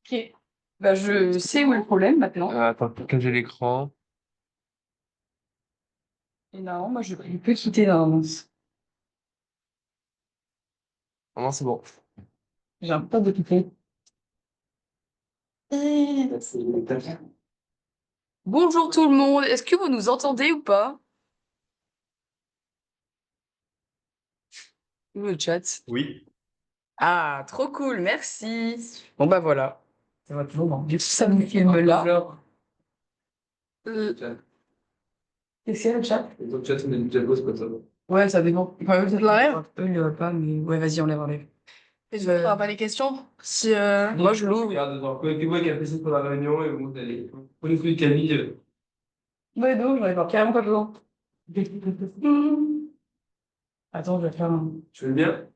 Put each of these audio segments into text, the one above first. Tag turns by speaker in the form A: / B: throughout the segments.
A: Ok. Bah, je sais où est le problème maintenant.
B: Attends, partager l'écran.
A: Et non, moi, je peux quitter dans...
B: Ah non, c'est bon.
A: J'ai un peu de quitter. Bonjour tout le monde, est-ce que vous nous entendez ou pas? Le chat.
B: Oui.
A: Ah, trop cool, merci. Bon bah voilà. Ça va toujours bon. Du coup, ça me filme là. Euh, Qu'est-ce qu'il y a le chat?
B: Donc, chat, on est déjà beau, c'est pas ça.
A: Ouais, ça dépend. Enfin, eux, l'enlève? Eux, ils le voient pas, mais ouais, vas-y, enlève. Et du coup, t'auras pas les questions? Si, moi, je l'ouvre.
B: Regarde dedans. Connectez-vous avec un PC pour la réunion et vous allez. Connectez-vous avec Camille.
A: Ouais, non, j'en ai pas carrément pas besoin. Attends, je vais faire un...
B: Tu veux bien?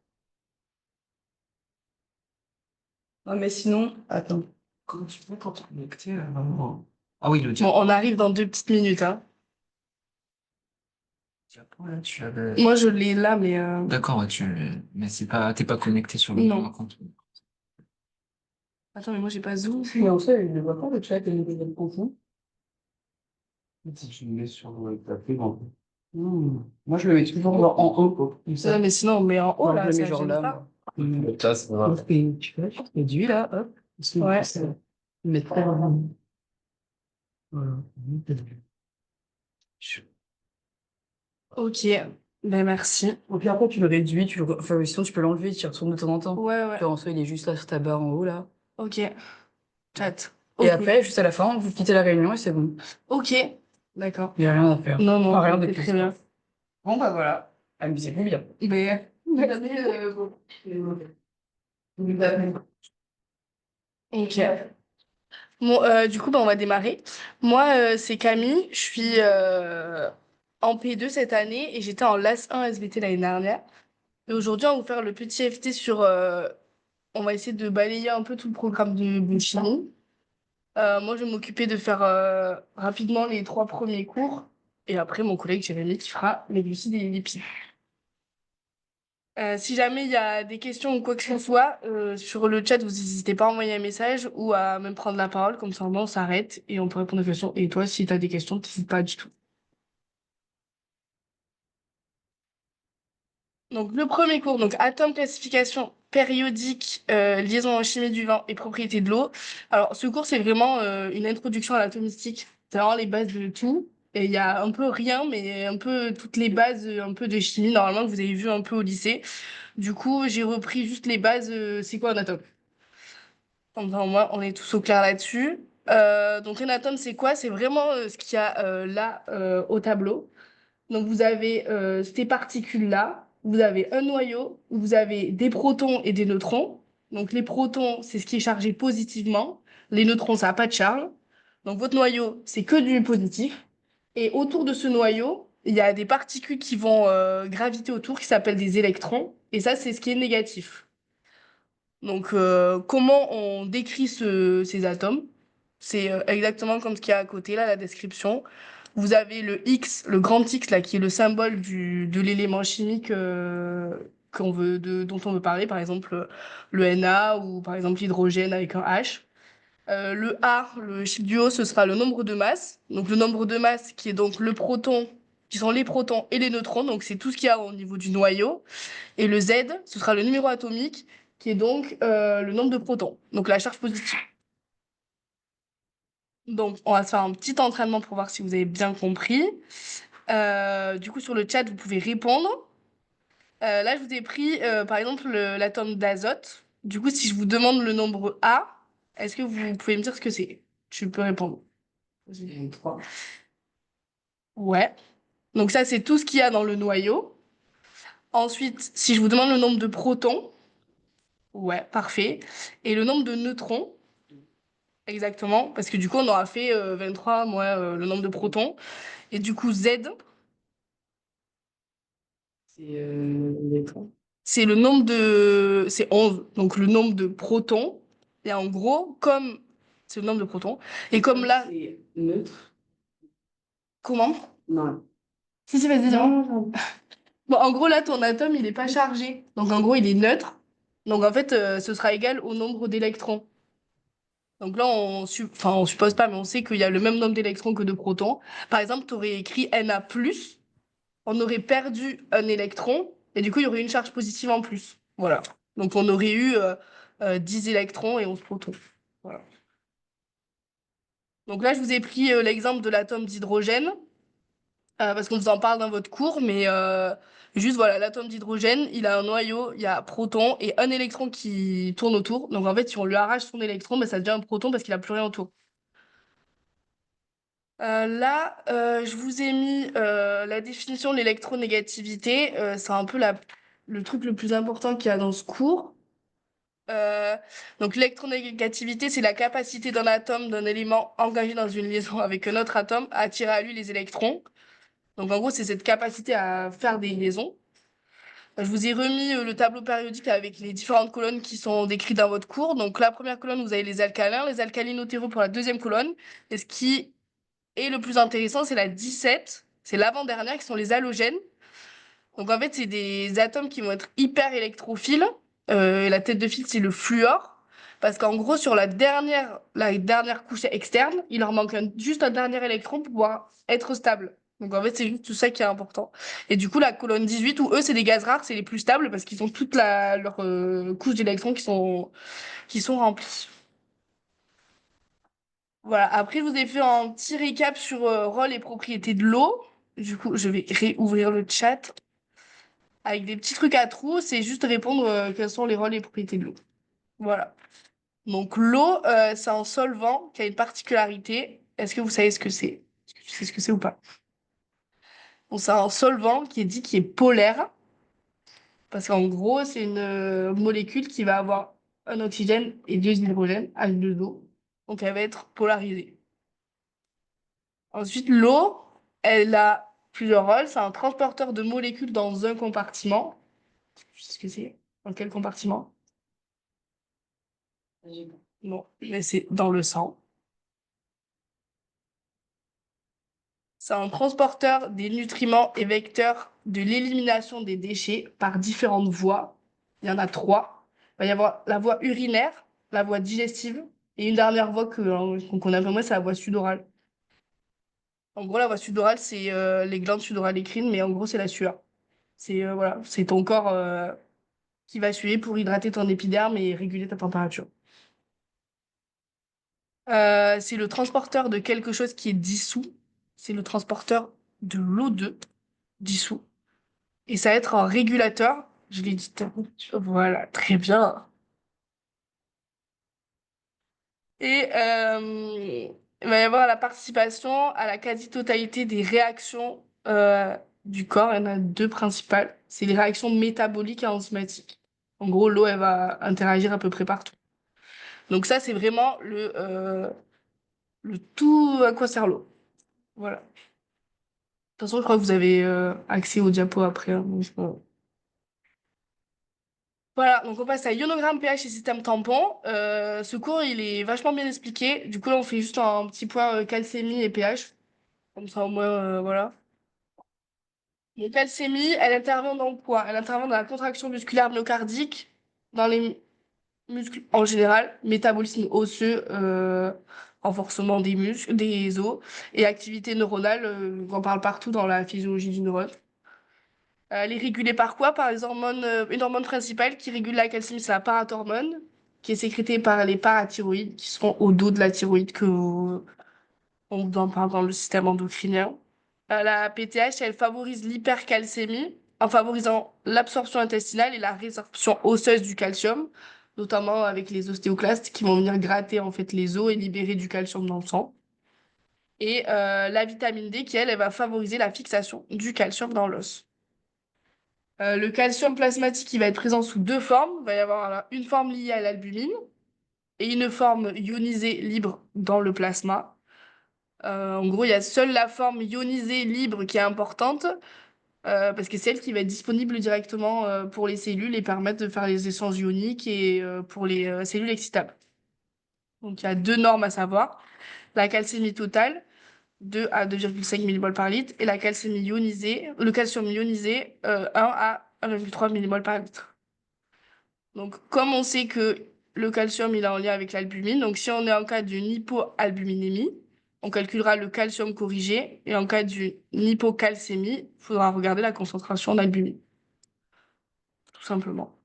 A: Non, mais sinon, attends.
B: Comment tu fais quand tu es connecté vraiment. Ah oui, le chat.
A: Bon, on arrive dans 2 petites minutes, hein.
B: Ouais, tu avais.
A: Moi, je l'ai là, mais
B: D'accord, ouais, mais c'est pas, t'es pas connecté sur le
A: non.
B: compte.
A: Attends, mais moi, j'ai pas Zoom. Mais en fait, je ne vois pas le chat et le confond.
B: Si tu le mets sur ta plus grande.
A: Moi, je le mets toujours genre en haut, quoi. Comme ça. Mais sinon, on met en haut,
B: Non,
A: là,
B: je le mets
A: ça
B: genre
A: gêne
B: là,
A: pas.
B: Le chat, c'est pas grave.
A: Et tu fais réduit, là, hop. Ouais. Mettre ça dans... Voilà. Ok, ben merci. Et puis après, tu le réduis, enfin, sinon tu peux l'enlever, tu y retournes de temps en temps. Ouais, ouais. En soi, il est juste là sur ta barre en haut, là. Ok, chat. Et
B: Ok.
A: après, juste à la fin, vous quittez la réunion et c'est bon. Ok, d'accord. Il n'y a rien à faire. Non, non, enfin, rien de
B: Ok.
A: plus. Très bien. Bon, bah voilà. Amusez-vous bien. Mais... Ok. Bon, du coup, bah, on va démarrer. Moi, c'est Camille. Je suis en P2 cette année et j'étais en LAS 1 SVT l'année dernière. Et aujourd'hui, on va vous faire le petit FT sur. On va essayer de balayer un peu tout le programme de biochimie. Moi, je vais m'occuper de faire rapidement les 3 premiers cours. Et après, mon collègue Jérémy qui fera les glucides et les lipides. Si jamais il y a des questions ou quoi que ce soit, sur le chat, vous n'hésitez pas à envoyer un message ou à même prendre la parole, comme ça on s'arrête et on peut répondre aux questions. Et toi, si tu as des questions, n'hésite pas du tout. Donc le premier cours, donc atomes, classification périodique, liaison en chimie du vent et propriétés de l'eau. Alors ce cours, c'est vraiment une introduction à l'atomistique. C'est vraiment les bases de tout. Et il y a un peu rien, mais un peu toutes les bases un peu de chimie, normalement, que vous avez vu un peu au lycée. Du coup, j'ai repris juste les bases, c'est quoi un atome? Comme ça, au moins, on est tous au clair là-dessus. Donc, un atome, c'est quoi? C'est vraiment ce qu'il y a là au tableau. Donc, vous avez ces particules-là. Vous avez un noyau où vous avez des protons et des neutrons. Donc, les protons, c'est ce qui est chargé positivement. Les neutrons, ça n'a pas de charge. Donc, votre noyau, c'est que du positif. Et autour de ce noyau, il y a des particules qui vont graviter autour, qui s'appellent des électrons. Et ça, c'est ce qui est négatif. Donc, comment on décrit ces atomes? C'est exactement comme ce qu'il y a à côté, là, la description. Vous avez le X, le grand X, là, qui est le symbole de l'élément chimique dont on veut parler, par exemple le Na ou par exemple l'hydrogène avec un H. Le A, le chiffre du haut, ce sera le nombre de masse. Donc, le nombre de masse qui est donc le proton, qui sont les protons et les neutrons. Donc, c'est tout ce qu'il y a au niveau du noyau. Et le Z, ce sera le numéro atomique, qui est donc le nombre de protons, donc la charge positive. Donc, on va se faire un petit entraînement pour voir si vous avez bien compris. Du coup, sur le chat, vous pouvez répondre. Là, je vous ai pris, par exemple, l'atome d'azote. Du coup, si je vous demande le nombre A, est-ce que vous pouvez me dire ce que c'est? Tu peux répondre. J'ai 3. Ouais. Donc ça, c'est tout ce qu'il y a dans le noyau. Ensuite, si je vous demande le nombre de protons, ouais, parfait. Et le nombre de neutrons, exactement, parce que du coup, on aura fait 23, moi, le nombre de protons. Et du coup, Z, c'est c'est le nombre de... C'est 11, donc le nombre de protons. Et en gros, comme... C'est le nombre de protons. Et comme là... C'est neutre. Comment? Non. Si, si, vas-y, dis-moi. Bon, en gros, là, ton atome, il n'est pas chargé. Donc, en gros, il est neutre. Donc, en fait, ce sera égal au nombre d'électrons. Donc là, enfin, on suppose pas, mais on sait qu'il y a le même nombre d'électrons que de protons. Par exemple, tu aurais écrit Na+, on aurait perdu un électron, et du coup, il y aurait une charge positive en plus. Voilà. Donc on aurait eu 10 électrons et 11 protons. Voilà. Donc là, je vous ai pris l'exemple de l'atome d'hydrogène, parce qu'on vous en parle dans votre cours, mais juste voilà, l'atome d'hydrogène, il a un noyau, il y a proton et un électron qui tourne autour. Donc en fait, si on lui arrache son électron, ben, ça devient un proton parce qu'il n'a plus rien autour. Là, je vous ai mis la définition de l'électronégativité. C'est un peu le truc le plus important qu'il y a dans ce cours. Euh, donc l'électronégativité, c'est la capacité d'un atome, d'un élément engagé dans une liaison avec un autre atome à attirer à lui les électrons. Donc en gros, c'est cette capacité à faire des liaisons. Je vous ai remis le tableau périodique avec les différentes colonnes qui sont décrites dans votre cours. Donc la première colonne, vous avez les alcalins, les alcalinotéraux pour la deuxième colonne. Et ce qui est le plus intéressant, c'est la 17, c'est l'avant-dernière, qui sont les halogènes. Donc en fait, c'est des atomes qui vont être hyper électrophiles. Et la tête de file, c'est le fluor. Parce qu'en gros, sur la dernière couche externe, il leur manque juste un dernier électron pour pouvoir être stable. Donc en fait, c'est juste tout ça qui est important. Et du coup, la colonne 18, où eux, c'est des gaz rares, c'est les plus stables parce qu'ils ont toute leur couche d'électrons qui sont remplies. Voilà. Après, je vous ai fait un petit récap sur rôle et propriétés de l'eau. Du coup, je vais réouvrir le chat avec des petits trucs à trous. C'est juste répondre quels sont les rôles et propriétés de l'eau. Voilà. Donc, l'eau, c'est un solvant qui a une particularité. Est-ce que vous savez ce que c'est? Est-ce que tu sais ce que c'est ou pas? Bon, c'est un solvant qui est dit qui est polaire. Parce qu'en gros, c'est une molécule qui va avoir un oxygène et deux hydrogènes, H2O. Donc, elle va être polarisée. Ensuite, l'eau, elle a plusieurs rôles. C'est un transporteur de molécules dans un compartiment. Tu sais ce que c'est? Dans quel compartiment? Non, mais c'est dans le sang. C'est un transporteur des nutriments et vecteur de l'élimination des déchets par différentes voies. Il y en a trois. Il va y avoir la voie urinaire, la voie digestive et une dernière voie qu'on connaît un peu moins, c'est la voie sudorale. En gros, la voie sudorale, c'est les glandes sudorales écrines, mais en gros, c'est la sueur. C'est voilà, c'est ton corps qui va suer pour hydrater ton épiderme et réguler ta température. C'est le transporteur de quelque chose qui est dissous. C'est le transporteur de l'O2 dissous. Et ça va être un régulateur. Je l'ai dit. Voilà, très bien. Et il va y avoir la participation à la quasi-totalité des réactions du corps. Il y en a deux principales. C'est les réactions métaboliques et enzymatiques. En gros, l'eau, elle va interagir à peu près partout. Donc ça, c'est vraiment le tout à quoi sert l'eau. Voilà. De toute façon, je crois que vous avez accès aux diapos après, hein, donc, voilà, donc on passe à ionogramme, pH et système tampon. Ce cours, il est vachement bien expliqué. Du coup, là, on fait juste un petit point calcémie et pH. Comme ça, au moins, voilà. Donc, calcémie, elle intervient dans quoi? Elle intervient dans la contraction musculaire myocardique, dans les muscles en général, métabolisme osseux, renforcement des muscles, des os, et activité neuronale, on en parle partout dans la physiologie du neurone. Elle est régulée par quoi? Par les hormones, une hormone principale qui régule la calcémie, c'est la parathormone, qui est sécrétée par les parathyroïdes, qui sont au dos de la thyroïde que on en parle dans le système endocrinien. La PTH, elle favorise l'hypercalcémie en favorisant l'absorption intestinale et la résorption osseuse du calcium, notamment avec les ostéoclastes qui vont venir gratter en fait les os et libérer du calcium dans le sang. Et la vitamine D qui, elle va favoriser la fixation du calcium dans l'os. Le calcium plasmatique, il va être présent sous deux formes. Il va y avoir une forme liée à l'albumine et une forme ionisée libre dans le plasma. En gros, il y a seule la forme ionisée libre qui est importante parce que c'est elle qui va être disponible directement pour les cellules et permettre de faire les échanges ioniques et pour les cellules excitables. Donc, il y a deux normes à savoir. La calcémie totale, 2 à 2,5 millimoles par litre, et la calcémie ionisée, le calcium ionisé, 1 à 1,3 millimoles par litre. Donc, comme on sait que le calcium, il est en lien avec l'albumine. Donc, si on est en cas d'une hypoalbuminémie, on calculera le calcium corrigé. Et en cas d'une hypocalcémie, il faudra regarder la concentration d'albumine, tout simplement.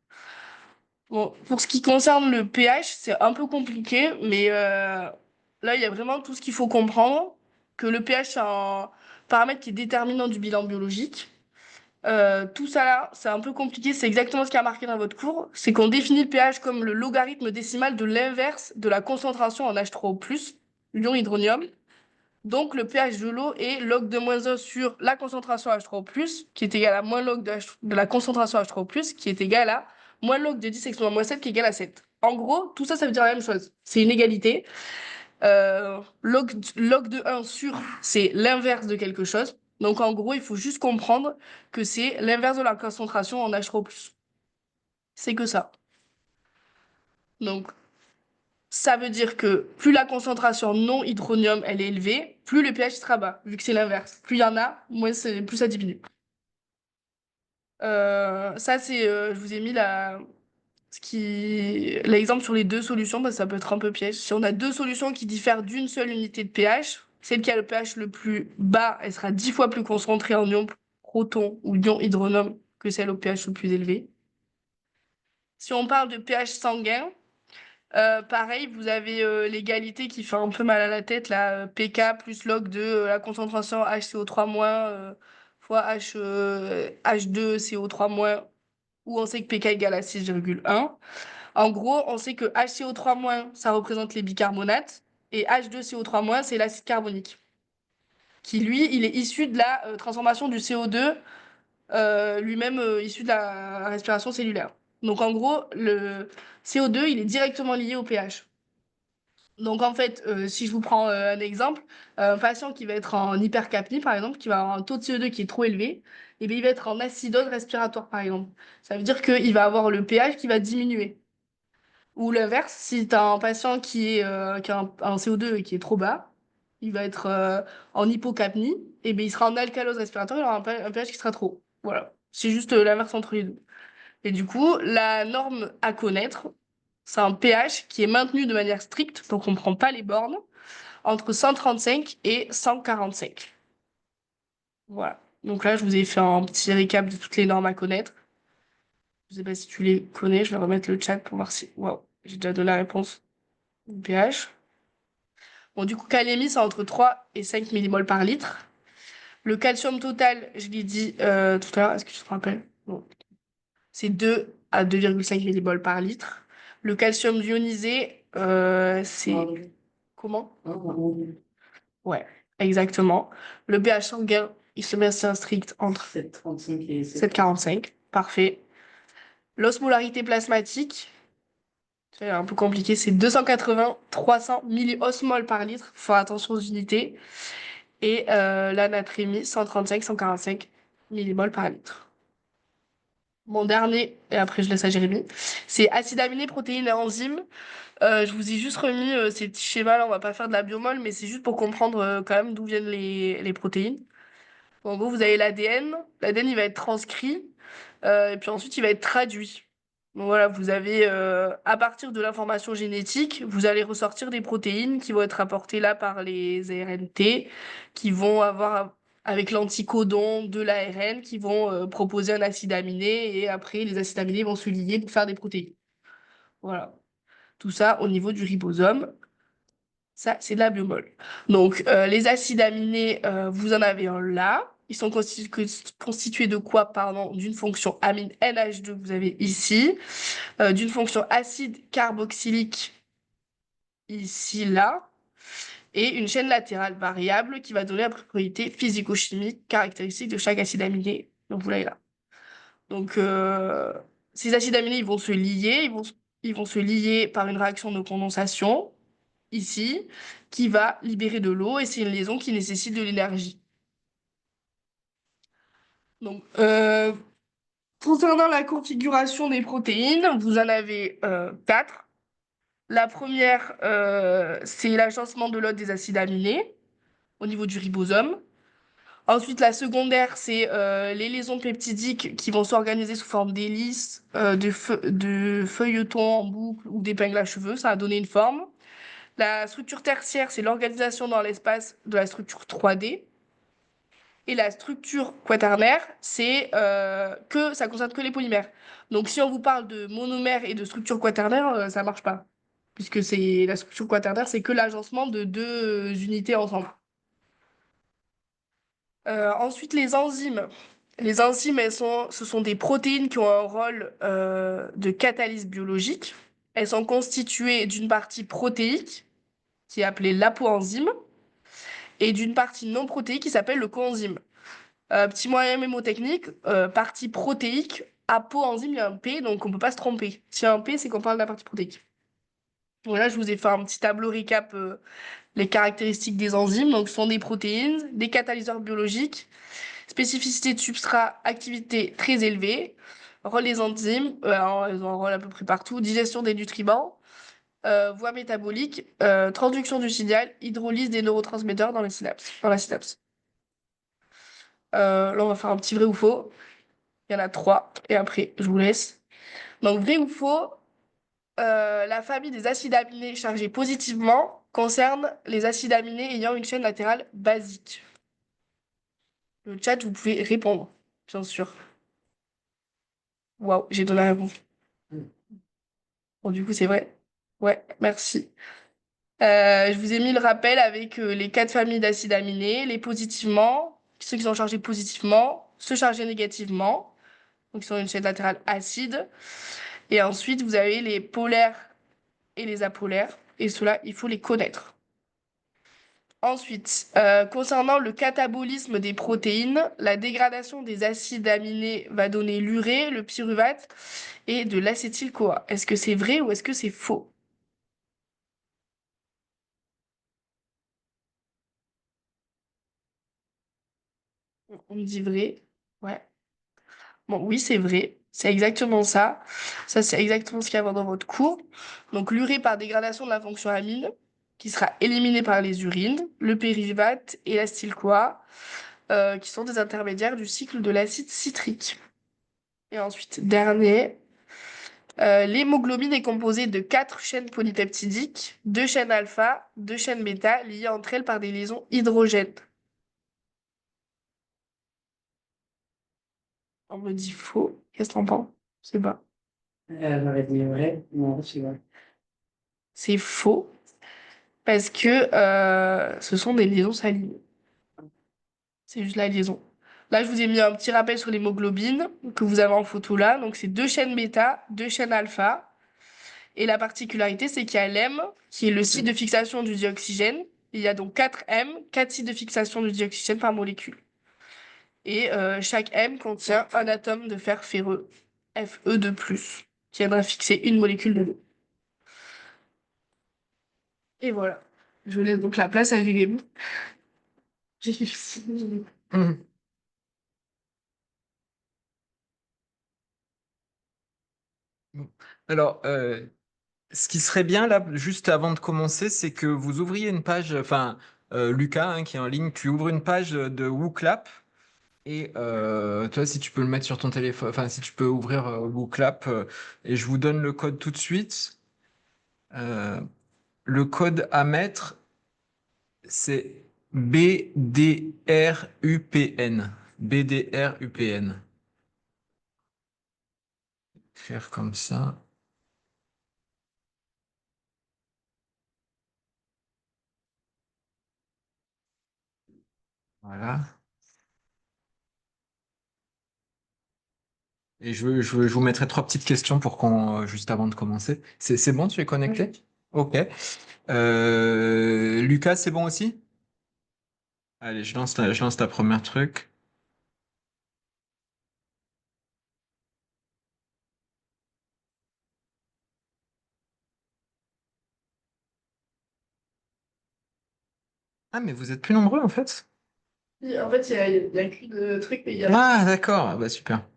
A: Bon, pour ce qui concerne le pH, c'est un peu compliqué, mais là, il y a vraiment tout ce qu'il faut comprendre, que le pH, c'est un paramètre qui est déterminant du bilan biologique. Tout ça là, c'est un peu compliqué, c'est exactement ce qui a marqué dans votre cours, c'est qu'on définit le pH comme le logarithme décimal de l'inverse de la concentration en H3O+, l'ion hydronium. Donc le pH de l'eau est log de moins 1 sur la concentration H3O+, qui est égal à moins log de la concentration H3O+, qui est égal à moins log de 10 exponent moins 7, qui est égal à 7. En gros, tout ça, ça veut dire la même chose. C'est une égalité. Log de 1 sur, c'est l'inverse de quelque chose. Donc en gros, il faut juste comprendre que c'est l'inverse de la concentration en H3O+. C'est que ça. Donc ça veut dire que plus la concentration non hydronium elle est élevée, plus le pH sera bas, vu que c'est l'inverse. Plus il y en a, plus ça diminue. Ça, c'est, je vous ai mis l'exemple sur les deux solutions, parce que ça peut être un peu piège. Si on a deux solutions qui diffèrent d'une seule unité de pH, celle qui a le pH le plus bas, elle sera 10 fois plus concentrée en ion proton ou ion hydronome que celle au pH le plus élevé. Si on parle de pH sanguin, pareil, vous avez l'égalité qui fait un peu mal à la tête, là, pK plus log de la concentration HCO3- fois H2CO3-, où on sait que pK égale à 6,1. En gros, on sait que HCO3-, ça représente les bicarbonates, et H2CO3-, c'est l'acide carbonique, qui lui, il est issu de la transformation du CO2, lui-même issu de la respiration cellulaire. Donc en gros, le CO2, il est directement lié au pH. Donc en fait, si je vous prends un exemple, un patient qui va être en hypercapnie, par exemple, qui va avoir un taux de CO2 qui est trop élevé, et bien, il va être en acidose respiratoire, par exemple. Ça veut dire qu'il va avoir le pH qui va diminuer. Ou l'inverse, si tu as un patient qui a un CO2 qui est trop bas, il va être en hypocapnie, et bien, il sera en alcalose respiratoire, il aura un pH qui sera trop haut. Voilà. C'est juste l'inverse entre les deux. Et du coup, la norme à connaître, c'est un pH qui est maintenu de manière stricte, donc on ne prend pas les bornes, entre 135 et 145. Voilà. Donc là, je vous ai fait un petit récap de toutes les normes à connaître. Je ne sais pas si tu les connais, je vais remettre le chat pour voir si... Waouh, j'ai déjà donné la réponse du pH. Bon, du coup, kaliémie, c'est entre 3 et 5 millimoles par litre. Le calcium total, je l'ai dit tout à l'heure, est-ce que tu te rappelles? Bon. C'est 2 à 2,5 millimoles par litre. Le calcium ionisé, c'est... Comment? Ouais, exactement. Le pH sanguin, il se maintient strict entre 7,35 et 7,45. Parfait. L'osmolarité plasmatique, c'est un peu compliqué, c'est 280-300 milliosmoles par litre. Faut faire attention aux unités. Et la natrémie, 135-145 millimoles par litre. Mon dernier, et après je laisse à Jérémy, c'est acide aminé, protéines et enzymes. Je vous ai juste remis ces petits schémas là, on va pas faire de la biomol, mais c'est juste pour comprendre quand même d'où viennent les protéines. Bon, en gros, vous avez l'ADN. L'ADN, il va être transcrit, et puis ensuite, il va être traduit. Donc voilà, vous avez, à partir de l'information génétique, vous allez ressortir des protéines qui vont être apportées là par les ARNT, qui vont avoir, avec l'anticodon de l'ARN, qui vont proposer un acide aminé, et après, les acides aminés vont se lier pour faire des protéines. Voilà. Tout ça au niveau du ribosome. Ça, c'est de la biomol. Donc, les acides aminés, vous en avez un là. Ils sont constitués de quoi, pardon? D'une fonction amine NH2 que vous avez ici, d'une fonction acide carboxylique ici, là, et une chaîne latérale variable qui va donner la propriété physico-chimique caractéristique de chaque acide aminé. Donc, vous l'avez là. Donc, ces acides aminés, ils vont se lier, ils vont se lier par une réaction de condensation ici, qui va libérer de l'eau, et c'est une liaison qui nécessite de l'énergie. Donc, concernant la configuration des protéines, vous en avez quatre. La première, c'est l'agencement de l'ordre des acides aminés au niveau du ribosome. Ensuite, la secondaire, c'est les liaisons peptidiques qui vont s'organiser sous forme d'hélices, de feuilletons en boucle ou d'épingles à cheveux. Ça a donné une forme. La structure tertiaire, c'est l'organisation dans l'espace de la structure 3D. Et la structure quaternaire, c'est que ça concerne que les polymères. Donc, si on vous parle de monomère et de structure quaternaire, ça marche pas. Puisque c'est la structure quaternaire, c'est que l'agencement de deux unités ensemble. Ensuite, les enzymes. Les enzymes, ce sont des protéines qui ont un rôle de catalyse biologique. Elles sont constituées d'une partie protéique, qui est appelée l'apoenzyme, et d'une partie non protéique qui s'appelle le coenzyme. Petit moyen mémotechnique, partie protéique, apoenzyme, il y a un P, donc on ne peut pas se tromper. S'il y a un P, c'est qu'on parle de la partie protéique. Voilà, je vous ai fait un petit tableau récap, les caractéristiques des enzymes. Donc, ce sont des protéines, des catalyseurs biologiques, spécificité de substrat, activité très élevée. Rôle des enzymes, alors, elles ont un rôle à peu près partout. Digestion des nutriments, voie métabolique, transduction du signal, hydrolyse des neurotransmetteurs dans les synapses, dans la synapse. Là, on va faire un petit vrai ou faux. Il y en a trois, et après, je vous laisse. Donc, vrai ou faux, la famille des acides aminés chargés positivement concerne les acides aminés ayant une chaîne latérale basique. Le chat, vous pouvez répondre, bien sûr. Waouh, j'ai donné la réponse. Bon, du coup, c'est vrai. Ouais, merci. Je vous ai mis le rappel avec les quatre familles d'acides aminés, les positivement, ceux qui sont chargés positivement, ceux chargés négativement, donc qui sont une chaîne latérale acide. Et ensuite, vous avez les polaires et les apolaires. Et ceux-là, il faut les connaître. Ensuite, concernant le catabolisme des protéines, la dégradation des acides aminés va donner l'urée, le pyruvate et de l'acétyl-CoA. Est-ce que c'est vrai ou est-ce que c'est faux? On me dit vrai. Ouais. Bon, oui, c'est vrai. C'est exactement ça. Ça, c'est exactement ce qu'il y a dans votre cours. Donc, l'urée par dégradation de la fonction amine, qui sera éliminée par les urines, le pyruvate et l'acétyl-CoA, qui sont des intermédiaires du cycle de l'acide citrique. Et ensuite, dernier, l'hémoglobine est composée de quatre chaînes polypeptidiques, deux chaînes alpha, deux chaînes bêta, liées entre elles par des liaisons hydrogènes. On me dit faux. Qu'est-ce que t'en penses? Je sais pas.
C: J'aurais dit vrai, non, c'est vrai.
A: C'est faux parce que ce sont des liaisons salines. C'est juste la liaison. Là, je vous ai mis un petit rappel sur l'hémoglobine que vous avez en photo là. Donc, c'est deux chaînes bêta, deux chaînes alpha. Et la particularité, c'est qu'il y a l'M, qui est le site de fixation du dioxygène. Il y a donc 4 M, 4 sites de fixation du dioxygène par molécule. Et chaque M contient un atome de fer ferreux, Fe2+, qui viendra fixer une molécule de l'eau. Et voilà. Je laisse donc la place à Jérémy. J'ai réussi.
D: Mhm. Bon. Alors, ce qui serait bien là, juste avant de commencer, c'est que vous ouvriez une page, enfin, Lucas, hein, qui est en ligne, tu ouvres une page de WooClap et toi, si tu peux le mettre sur ton téléphone, enfin, si tu peux ouvrir WooClap et je vous donne le code tout de suite. Euh, le code à mettre, c'est BDRUPN. BDRUPN. Faire comme ça. Voilà. Et je vous mettrai trois petites questions pour qu'on, juste avant de commencer. C'est bon, tu es connecté? Ok. Lucas, c'est bon aussi? Allez, je lance ta première truc. Ah, mais vous êtes plus nombreux en fait?
A: En fait, il y a écrit de trucs, mais il y a...
D: Ah, d'accord. Ah, bah, super.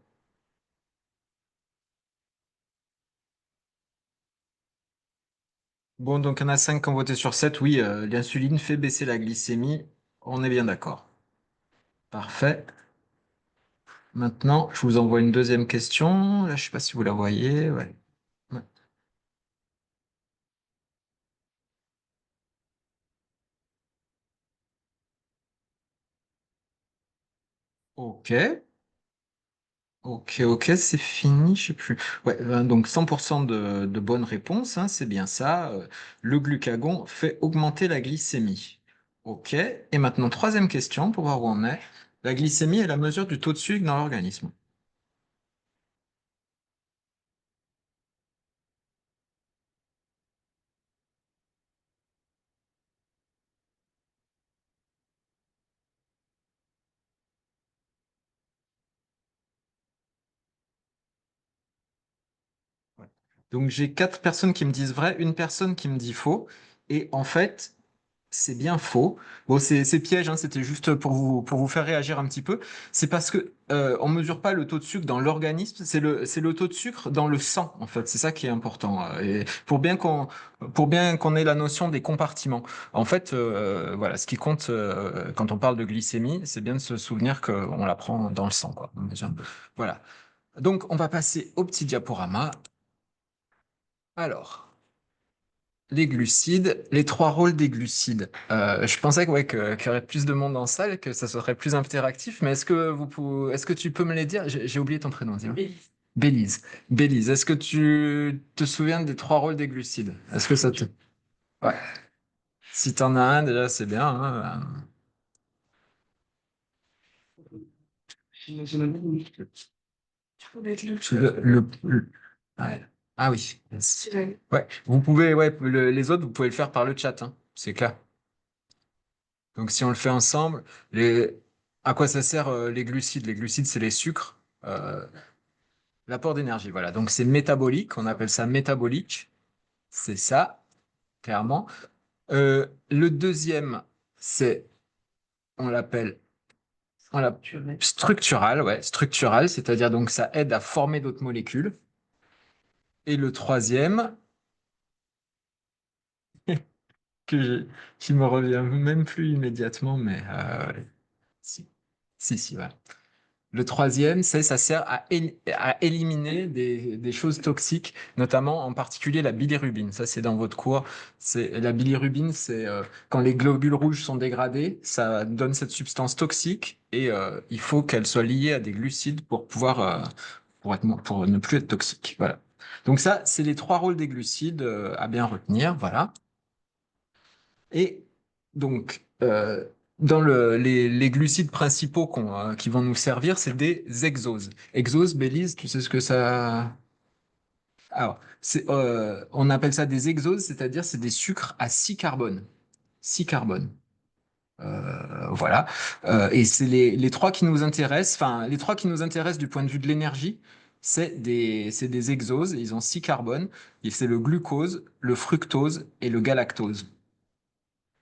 D: Bon, donc il y en a 5 qui ont voté sur 7. Oui, l'insuline fait baisser la glycémie. On est bien d'accord. Parfait. Maintenant, je vous envoie une deuxième question. Là, je ne sais pas si vous la voyez. Ouais. Ouais. Ok. Ok, ok, c'est fini, je sais plus. Ouais, donc 100% de bonnes réponses, hein, c'est bien ça. Le glucagon fait augmenter la glycémie. Ok. Et maintenant, troisième question pour voir où on est. La glycémie est la mesure du taux de sucre dans l'organisme. Ouais. Donc j'ai quatre personnes qui me disent vrai, une personne qui me dit faux. Et en fait, c'est bien faux. Bon, c'est piège, hein, c'était juste pour vous faire réagir un petit peu. C'est parce que on mesure pas le taux de sucre dans l'organisme, c'est le taux de sucre dans le sang, en fait. C'est ça qui est important. Et pour bien qu'on ait la notion des compartiments. En fait, voilà, ce qui compte quand on parle de glycémie, c'est bien de se souvenir qu'on la prend dans le sang, quoi. Voilà. Donc, on va passer au petit diaporama. Alors. Les glucides, les trois rôles des glucides. Je pensais que, ouais, qu'il y aurait plus de monde en salle, que ça serait plus interactif, mais est-ce que tu peux me les dire? J'ai oublié ton prénom, dis-moi.
C: Bélise.
D: Bélise. Bélise, est-ce que tu te souviens des trois rôles des glucides? Est-ce que ça te... Ouais. Si t'en as un, déjà, c'est bien, hein.
C: Je me dis,
A: Tu peux mettre le
D: Ouais. Ah oui.
A: style.
D: Ouais, vous pouvez, ouais, les autres, vous pouvez le faire par le chat, hein, c'est clair. Donc si on le fait ensemble, à quoi ça sert les glucides? Les glucides, c'est les sucres. L'apport d'énergie, voilà. Donc c'est métabolique, on appelle ça métabolique. C'est ça, clairement. Le deuxième, c'est, on l'appelle
C: tu mets.
D: structural, ouais, structural, c'est-à-dire donc ça aide à former d'autres molécules. Et le troisième, que qui me revient même plus immédiatement, mais si, si, voilà. Le troisième, ça sert à éliminer des choses toxiques, notamment en particulier la bilirubine. Ça, c'est dans votre cours. La bilirubine, c'est quand les globules rouges sont dégradés, ça donne cette substance toxique et il faut qu'elle soit liée à des glucides pour pouvoir pour ne plus être toxique. Voilà. Donc ça, c'est les trois rôles des glucides à bien retenir. Voilà. Et donc, dans les glucides principaux qui vont nous servir, c'est des exoses. Exoses, Bélise, tu sais ce que ça... Alors, on appelle ça des exoses, c'est-à-dire c'est des sucres à 6 carbones. 6 carbones. Voilà. Et c'est les trois qui nous intéressent. Enfin, les trois qui nous intéressent du point de vue de l'énergie, c'est des exoses. Ils ont 6 carbones. Et c'est le glucose, le fructose et le galactose.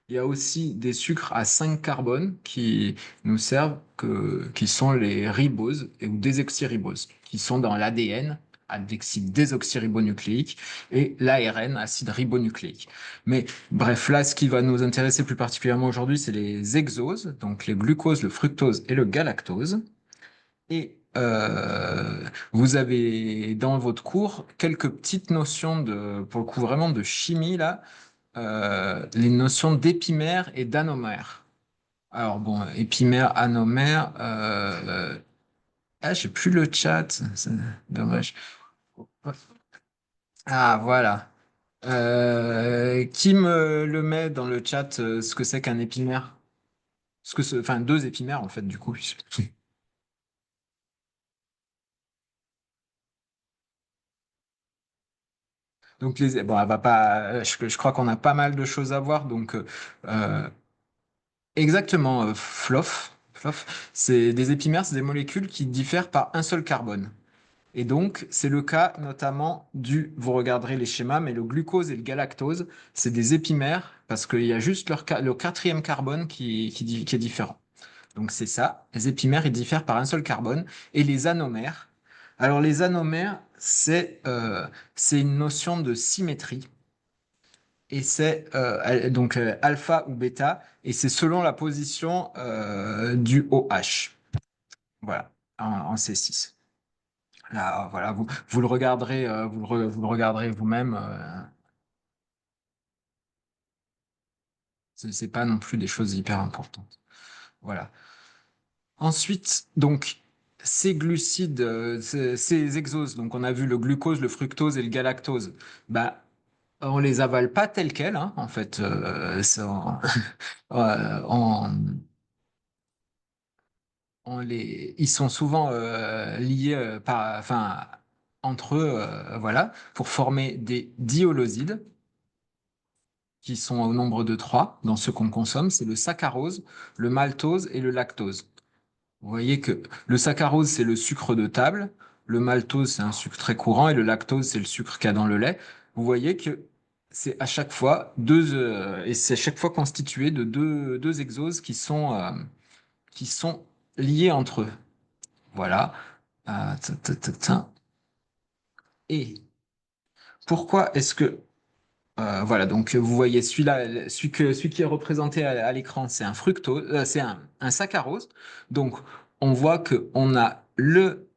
D: Il y a aussi des sucres à 5 carbones qui nous servent, qui sont les riboses ou désoxyriboses, qui sont dans l'ADN, adexyde désoxyribonucléique, et l'ARN, acide ribonucléique. Mais bref, là, ce qui va nous intéresser plus particulièrement aujourd'hui, c'est les exoses, donc les glucoses, le fructose et le galactose. Et vous avez dans votre cours quelques petites notions pour le coup, vraiment de chimie là, les notions d'épimère et d'anomère. Alors bon, épimère, anomère, j'ai plus le chat, c'est dommage. Ah voilà. Qui me le met dans le chat ce que c'est qu'un épimère? Enfin deux épimères en fait du coup. Donc bon, elle va pas. Je crois qu'on a pas mal de choses à voir. Donc euh, exactement, Flof, c'est des épimères, c'est des molécules qui diffèrent par un seul carbone. Et donc, c'est le cas notamment vous regarderez les schémas, mais le glucose et le galactose, c'est des épimères parce qu'il y a juste le quatrième carbone qui est différent. Donc, c'est ça. Les épimères, ils diffèrent par un seul carbone. Et les anomères, alors les anomères, c'est une notion de symétrie. et c'est donc alpha ou bêta, et c'est selon la position du OH. Voilà, en C6. Là, voilà, vous le regarderez, vous le regarderez vous-même. C'est pas non plus des choses hyper importantes. Voilà. Ensuite, donc, ces glucides, ces exoses, donc on a vu le glucose, le fructose et le galactose, bah, on les avale pas tels quels, hein, en fait. En- ils sont souvent liés enfin, entre eux, voilà, pour former des diholosides qui sont au nombre de trois dans ceux qu'on consomme. C'est le saccharose, le maltose et le lactose. Vous voyez que le saccharose, c'est le sucre de table, le maltose, c'est un sucre très courant, et le lactose, c'est le sucre qu'il y a dans le lait. Vous voyez que c'est à chaque fois et c'est à chaque fois constitué de deux exoses qui sont liés entre eux. Voilà. Et pourquoi est-ce que voilà, donc vous voyez celui-là, celui qui est représenté à l'écran, c'est un fructose, c'est un saccharose. Donc on voit que on a le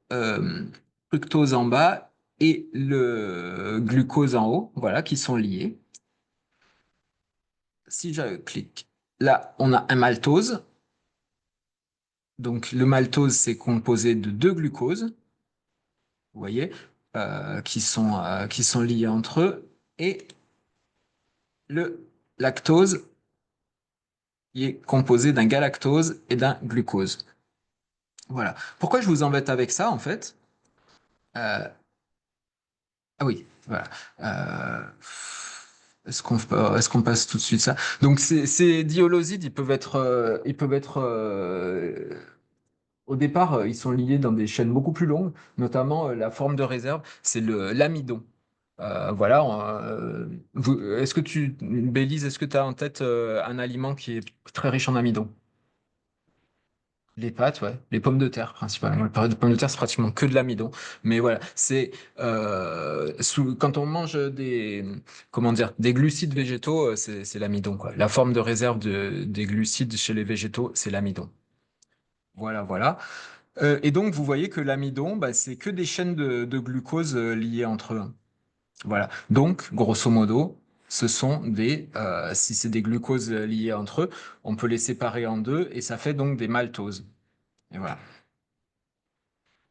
D: fructose en bas et le glucose en haut, voilà, qui sont liés. Si je clique là, on a un maltose. Donc le maltose, c'est composé de deux glucoses, vous voyez, qui sont liés entre eux, et le lactose qui est composé d'un galactose et d'un glucose. Voilà. Pourquoi je vous embête avec ça, en fait? Euh, ah oui, voilà. Euh, est-ce qu'on passe tout de suite ça? Donc ces diholosides, ils peuvent être au départ, ils sont liés dans des chaînes beaucoup plus longues, notamment la forme de réserve, c'est le l'amidon. Voilà. Bélise, est-ce que tu as en tête un aliment qui est très riche en amidon? Les pâtes, ouais. Les pommes de terre, principalement. Les pommes de terre, c'est pratiquement que de l'amidon. Mais voilà, quand on mange comment dire, des glucides végétaux, c'est l'amidon, quoi. La forme de réserve des glucides chez les végétaux, c'est l'amidon. Voilà, voilà. Et donc, vous voyez que l'amidon, bah, c'est que des chaînes de glucose liées entre eux. Voilà. Donc, grosso modo, si c'est des glucoses liés entre eux, on peut les séparer en deux et ça fait donc des maltoses. Et voilà.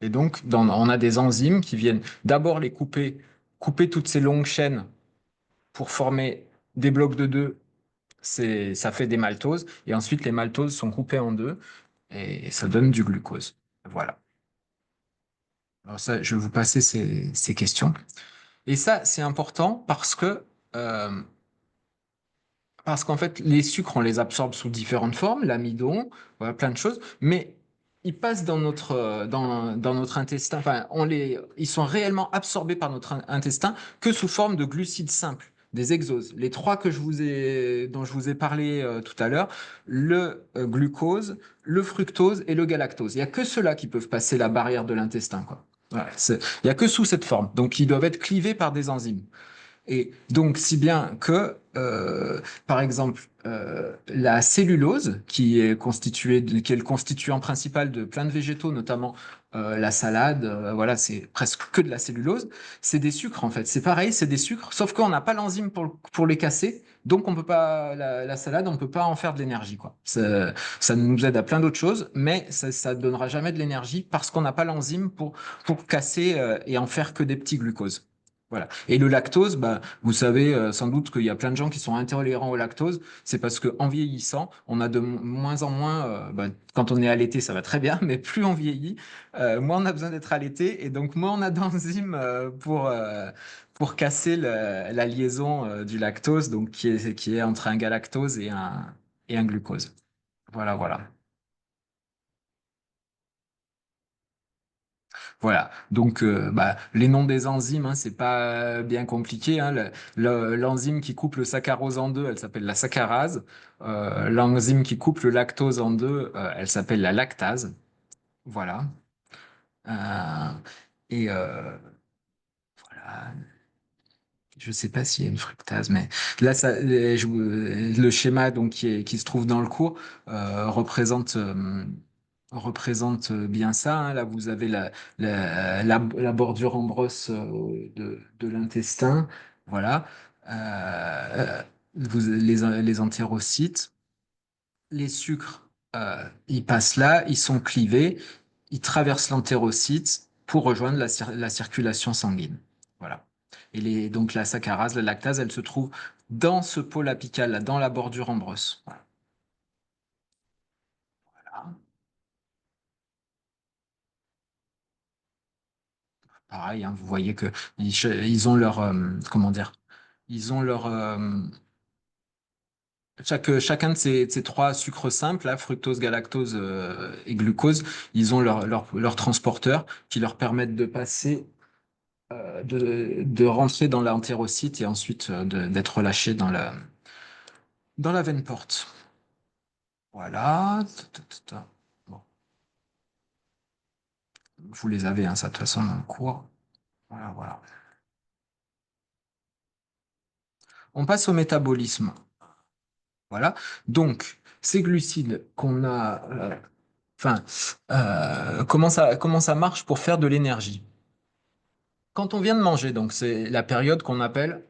D: Et donc, on a des enzymes qui viennent d'abord couper toutes ces longues chaînes pour former des blocs de deux. Ça fait des maltoses. Et ensuite, les maltoses sont coupées en deux et ça donne du glucose. Voilà. Alors ça, je vais vous passer ces questions. Et ça, c'est important euh, parce qu'en fait, les sucres, on les absorbe sous différentes formes, l'amidon, voilà, plein de choses, mais ils passent dans notre intestin, enfin, ils sont réellement absorbés par notre intestin que sous forme de glucides simples, des exoses. Les trois dont je vous ai parlé tout à l'heure, le glucose, le fructose et le galactose. Il n'y a que ceux-là qui peuvent passer la barrière de l'intestin, quoi. Voilà, il n'y a que sous cette forme. Donc, ils doivent être clivés par des enzymes. Et donc, si bien que, par exemple, la cellulose, qui est le constituant principal de plein de végétaux, notamment la salade, voilà, c'est presque que de la cellulose, c'est des sucres en fait. C'est pareil, c'est des sucres, sauf qu'on n'a pas l'enzyme pour les casser, donc on peut pas, la salade, on peut pas en faire de l'énergie, quoi. Ça nous aide à plein d'autres choses, mais ça donnera jamais de l'énergie parce qu'on n'a pas l'enzyme pour casser et en faire que des petits glucoses. Voilà. Et le lactose, bah, vous savez sans doute qu'il y a plein de gens qui sont intolérants au lactose. C'est parce que en vieillissant, on a de moins en moins. Bah, quand on est allaité, ça va très bien, mais plus on vieillit, moins on a besoin d'être allaité, et donc moins on a d'enzymes pour casser la liaison du lactose, donc qui est entre un galactose et un glucose. Voilà, voilà. Voilà, donc bah, les noms des enzymes, hein, c'est pas bien compliqué, hein. L'enzyme qui coupe le saccharose en deux, elle s'appelle la saccharase. L'enzyme qui coupe le lactose en deux, elle s'appelle la lactase. Voilà. Euh, et voilà. je sais pas s'il y a une fructase, mais là, le schéma donc qui se trouve dans le cours représente bien ça, hein. Là, vous avez la bordure en brosse de l'intestin, voilà. Les entérocytes, les sucres, ils passent là, ils sont clivés, ils traversent l'entérocyte pour rejoindre la circulation sanguine. Voilà. Donc la saccharase, la lactase, elle se trouve dans ce pôle apical, là, dans la bordure en brosse. Voilà. Pareil, hein, vous voyez que ils ont leur, comment dire, ils ont leur, chacun de ces trois sucres simples, là, fructose, galactose et glucose, ils ont leur transporteur qui leur permettent de passer, de rentrer dans l'entérocyte et ensuite d'être relâché dans la veine porte. Voilà. Bon, vous les avez, hein, ça, de toute façon, dans le cours. Voilà, voilà. On passe au métabolisme. Voilà. Donc, ces glucides qu'on a, enfin, comment ça marche pour faire de l'énergie? Quand on vient de manger, donc c'est la période qu'on appelle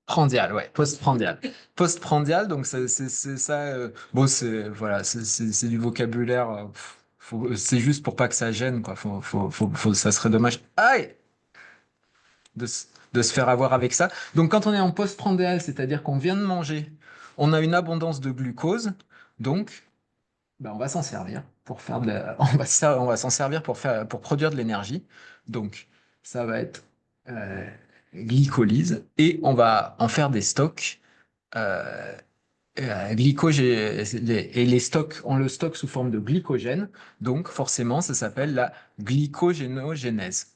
D: prandial, ouais, postprandial. Postprandial, donc c'est ça. Bon, voilà, c'est du vocabulaire. C'est juste pour pas que ça gêne, quoi. Ça serait dommage. Aïe! De se faire avoir avec ça. Donc, quand on est en postprandial, c'est-à-dire qu'on vient de manger, on a une abondance de glucose, donc ben, on va s'en servir pour faire on va s'en servir pour produire de l'énergie. Donc, ça va être euh, glycolyse et on va en faire des stocks. Euh, et les stocks, on le stocke sous forme de glycogène. Donc, forcément, ça s'appelle la glycogénogénèse.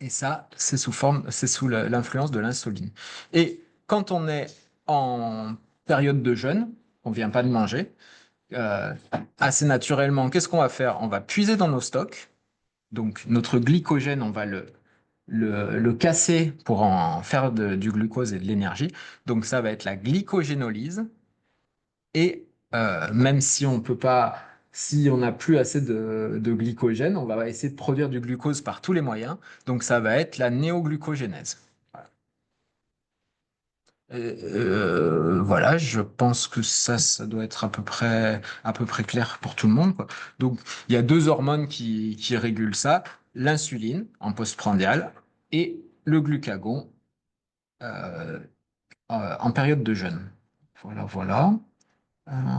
D: Et ça, c'est sous l'influence de l'insuline. Et quand on est en période de jeûne, on vient pas de manger, euh, assez naturellement, qu'est-ce qu'on va faire? On va puiser dans nos stocks. Donc, notre glycogène, on va le casser pour en faire du glucose et de l'énergie. Donc, ça va être la glycogénolyse. Et même si on peut pas, si on n'a plus assez de glycogène, on va essayer de produire du glucose par tous les moyens. Donc, ça va être la néoglucogénèse. Voilà, je pense que ça doit être à peu près clair pour tout le monde, quoi. Donc, il y a deux hormones qui régulent ça, l'insuline en postprandial et le glucagon euh, en période de jeûne. Voilà, voilà. Euh,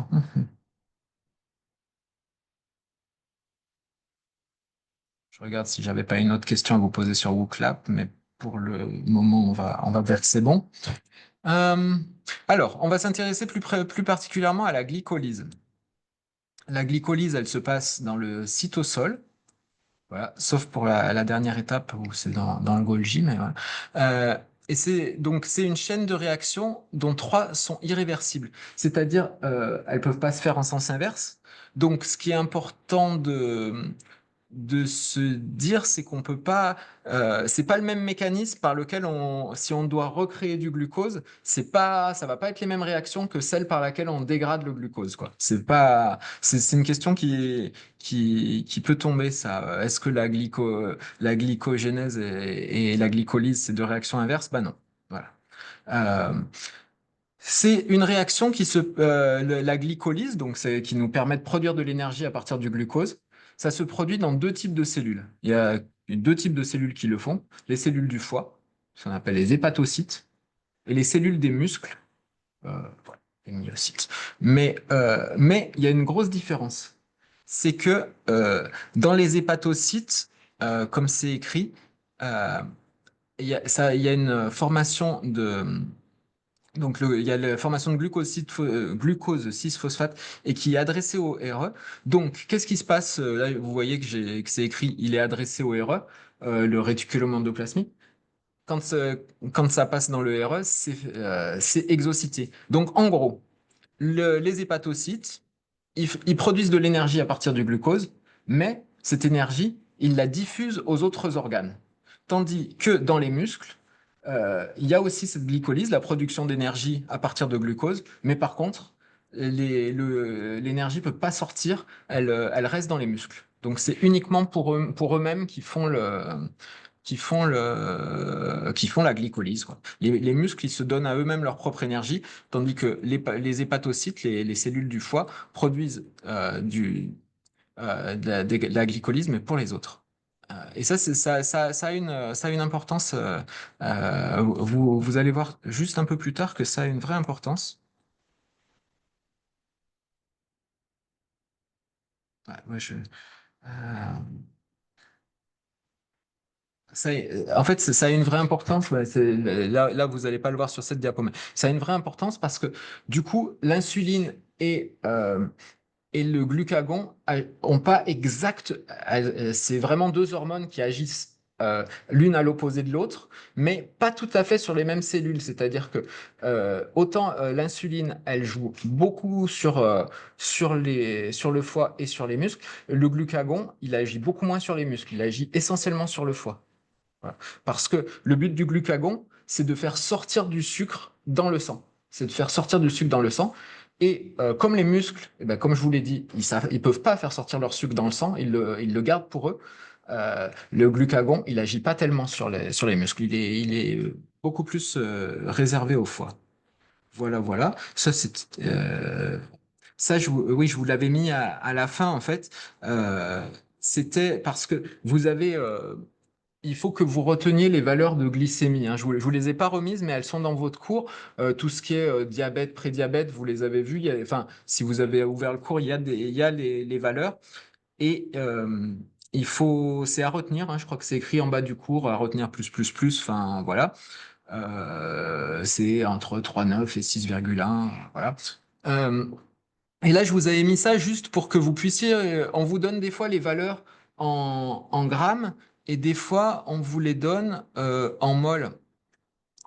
D: je regarde si j'avais pas une autre question à vous poser sur WooClap, mais pour le moment, on va voir que c'est bon. Euh, alors, on va s'intéresser plus particulièrement à la glycolyse. La glycolyse, elle se passe dans le cytosol, voilà, sauf pour la dernière étape où c'est dans le Golgi, mais voilà. Et c'est une chaîne de réactions dont trois sont irréversibles, c'est-à-dire elles peuvent pas se faire en sens inverse. Donc, ce qui est important de se dire, c'est qu'on peut pas, c'est pas le même mécanisme par lequel si on doit recréer du glucose, ça va pas être les mêmes réactions que celles par laquelle on dégrade le glucose, quoi. C'est une question qui peut tomber, ça. Est-ce que la glycogénèse et la glycolyse, c'est deux réactions inverses? Bah non. Voilà. Euh, c'est une réaction la glycolyse, donc qui nous permet de produire de l'énergie à partir du glucose. Ça se produit dans deux types de cellules. Il y a deux types de cellules qui le font. Les cellules du foie, ce qu'on appelle les hépatocytes, et les cellules des muscles, voilà, les myocytes. Mais il y a une grosse différence. C'est que dans les hépatocytes, comme c'est écrit, euh, il y a une formation donc, il y a la formation de glucose 6-phosphate et qui est adressée au RE. Donc, qu'est-ce qui se passe? Là, vous voyez que c'est écrit, il est adressé au RE, le réticulum endoplasmique. Quand ça passe dans le RE, c'est exocité. Donc, en gros, les hépatocytes, ils produisent de l'énergie à partir du glucose, mais cette énergie, il la diffuse aux autres organes. Tandis que dans les muscles, il y a aussi cette glycolyse, la production d'énergie à partir de glucose, mais par contre, l'énergie ne peut pas sortir, elle reste dans les muscles. Donc c'est uniquement pour eux-mêmes qui font la glycolyse, quoi. Les muscles, ils se donnent à eux-mêmes leur propre énergie, tandis que les hépatocytes, les cellules du foie, produisent de la glycolyse, mais pour les autres. Et ça, ça a une importance. Vous allez voir juste un peu plus tard que ça a une vraie importance. Ouais, moi, euh, en fait, ça a une vraie importance. Ouais, là, vous n'allez pas le voir sur cette diapo, mais ça a une vraie importance parce que du coup, l'insuline et le glucagon ont pas c'est vraiment deux hormones qui agissent l'une à l'opposé de l'autre, mais pas tout à fait sur les mêmes cellules. C'est-à-dire que autant l'insuline, elle joue beaucoup sur le foie et sur les muscles, le glucagon, il agit beaucoup moins sur les muscles, il agit essentiellement sur le foie. Voilà. Parce que le but du glucagon, c'est de faire sortir du sucre dans le sang. C'est de faire sortir du sucre dans le sang. Et comme les muscles, eh ben, comme je vous l'ai dit, ils peuvent pas faire sortir leur sucre dans le sang, ils le gardent pour eux. Le glucagon, il agit pas tellement sur les muscles. Il est beaucoup plus réservé au foie. Voilà, voilà. Ça, oui, je vous l'avais mis à la fin, en fait. C'était parce que il faut que vous reteniez les valeurs de glycémie, hein. Je vous les ai pas remises, mais elles sont dans votre cours. Tout ce qui est diabète, prédiabète, vous les avez vues. Enfin, si vous avez ouvert le cours, il y a les valeurs. Et c'est à retenir, hein. Je crois que c'est écrit en bas du cours, à retenir plus, plus, plus. Enfin, voilà. C'est entre 3,9 et 6,1. Voilà. Euh, et là, je vous avais mis ça juste pour que vous puissiez. On vous donne des fois les valeurs en grammes et des fois on vous les donne en mol.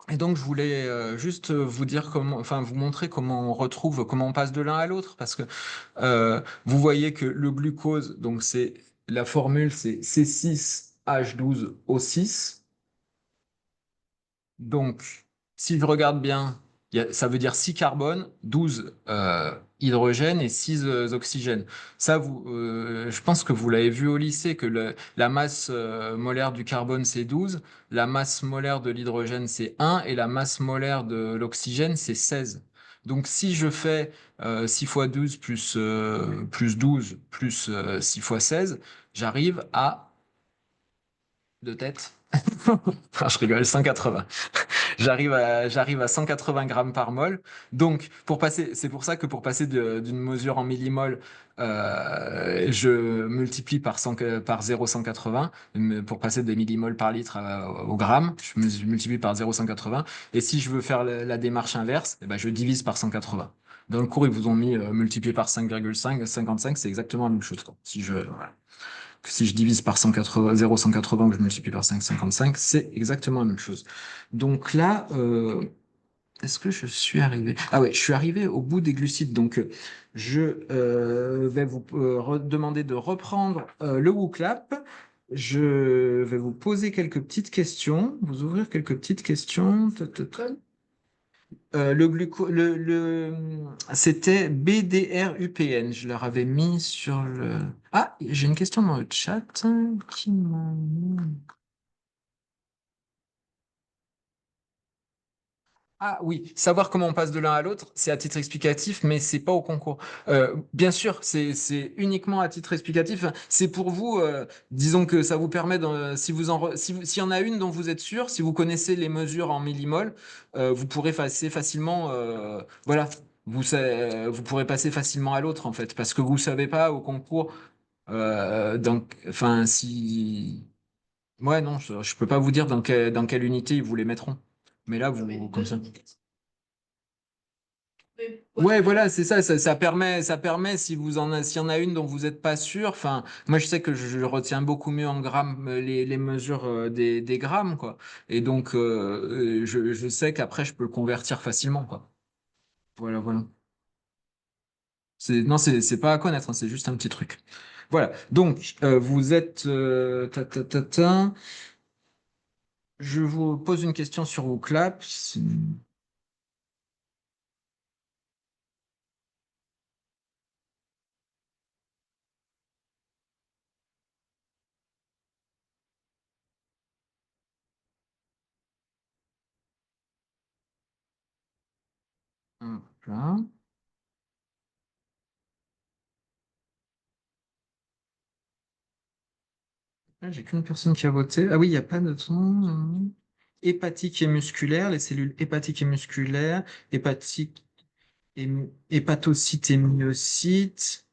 D: Et donc, je voulais juste vous dire comment, enfin, vous montrer comment on retrouve, comment on passe de l'un à l'autre, parce que vous voyez que le glucose, donc la formule, c'est C6H12O6. Donc, si je regarde bien, ça veut dire 6 carbones, 12 hydrogènes et 6 oxygènes. Ça, je pense que vous l'avez vu au lycée, que la masse molaire du carbone, c'est 12, la masse molaire de l'hydrogène, c'est 1, et la masse molaire de l'oxygène, c'est 16. Donc, si je fais 6 fois 12 plus 12 plus 6 fois 16, j'arrive à, de tête, ah, je rigole, 180. J'arrive à 180 grammes par mol. Donc, c'est pour ça que pour passer d'une mesure en millimol, je multiplie par 0,180. Pour passer des millimoles par litre au gramme, je multiplie par 0,180. Et si je veux faire la démarche inverse, eh ben, je divise par 180. Dans le cours, ils vous ont mis multiplié par 5,5, 55, c'est exactement la même chose, quoi. Voilà, que si je divise par 180, 0,180 que je multiplie par 5,55, c'est exactement la même chose. Donc là, est-ce que je suis arrivé? Ah ouais, je suis arrivé au bout des glucides. Donc je vais vous demander de reprendre le WooClap. Je vais vous poser quelques petites questions, vous ouvrir quelques petites questions. C'était BDRUPN. Je leur avais mis sur le. Ah, j'ai une question dans le chat. Qui m'a mis. Ah oui, savoir comment on passe de l'un à l'autre, c'est à titre explicatif, mais c'est pas au concours. Bien sûr, c'est uniquement à titre explicatif. C'est pour vous, disons que ça vous permet, si s'il y en a une dont vous êtes sûr, si vous connaissez les mesures en millimol, vous pourrez passer facilement, voilà, vous pourrez passer facilement à l'autre en fait, parce que vous savez pas au concours. Donc, enfin, si, ouais, non, je peux pas vous dire dans quelle unité ils vous les mettront. Mais là, comme ça. Ouais, voilà, c'est ça, ça permet s'il y en a une dont vous n'êtes pas sûr. Enfin, moi, je sais que je retiens beaucoup mieux en grammes les mesures des grammes, quoi. Et donc, je sais qu'après, je peux le convertir facilement, quoi. Voilà, voilà. Non, c'est pas à connaître, hein, c'est juste un petit truc. Voilà. Donc, vous êtes... Je vous pose une question sur vos claps. Hop là. Ah, j'ai qu'une personne qui a voté. Ah oui, il n'y a pas de ton. Hépatique et musculaire, les cellules hépatiques et musculaires, hépatique hépatocytes et myocytes.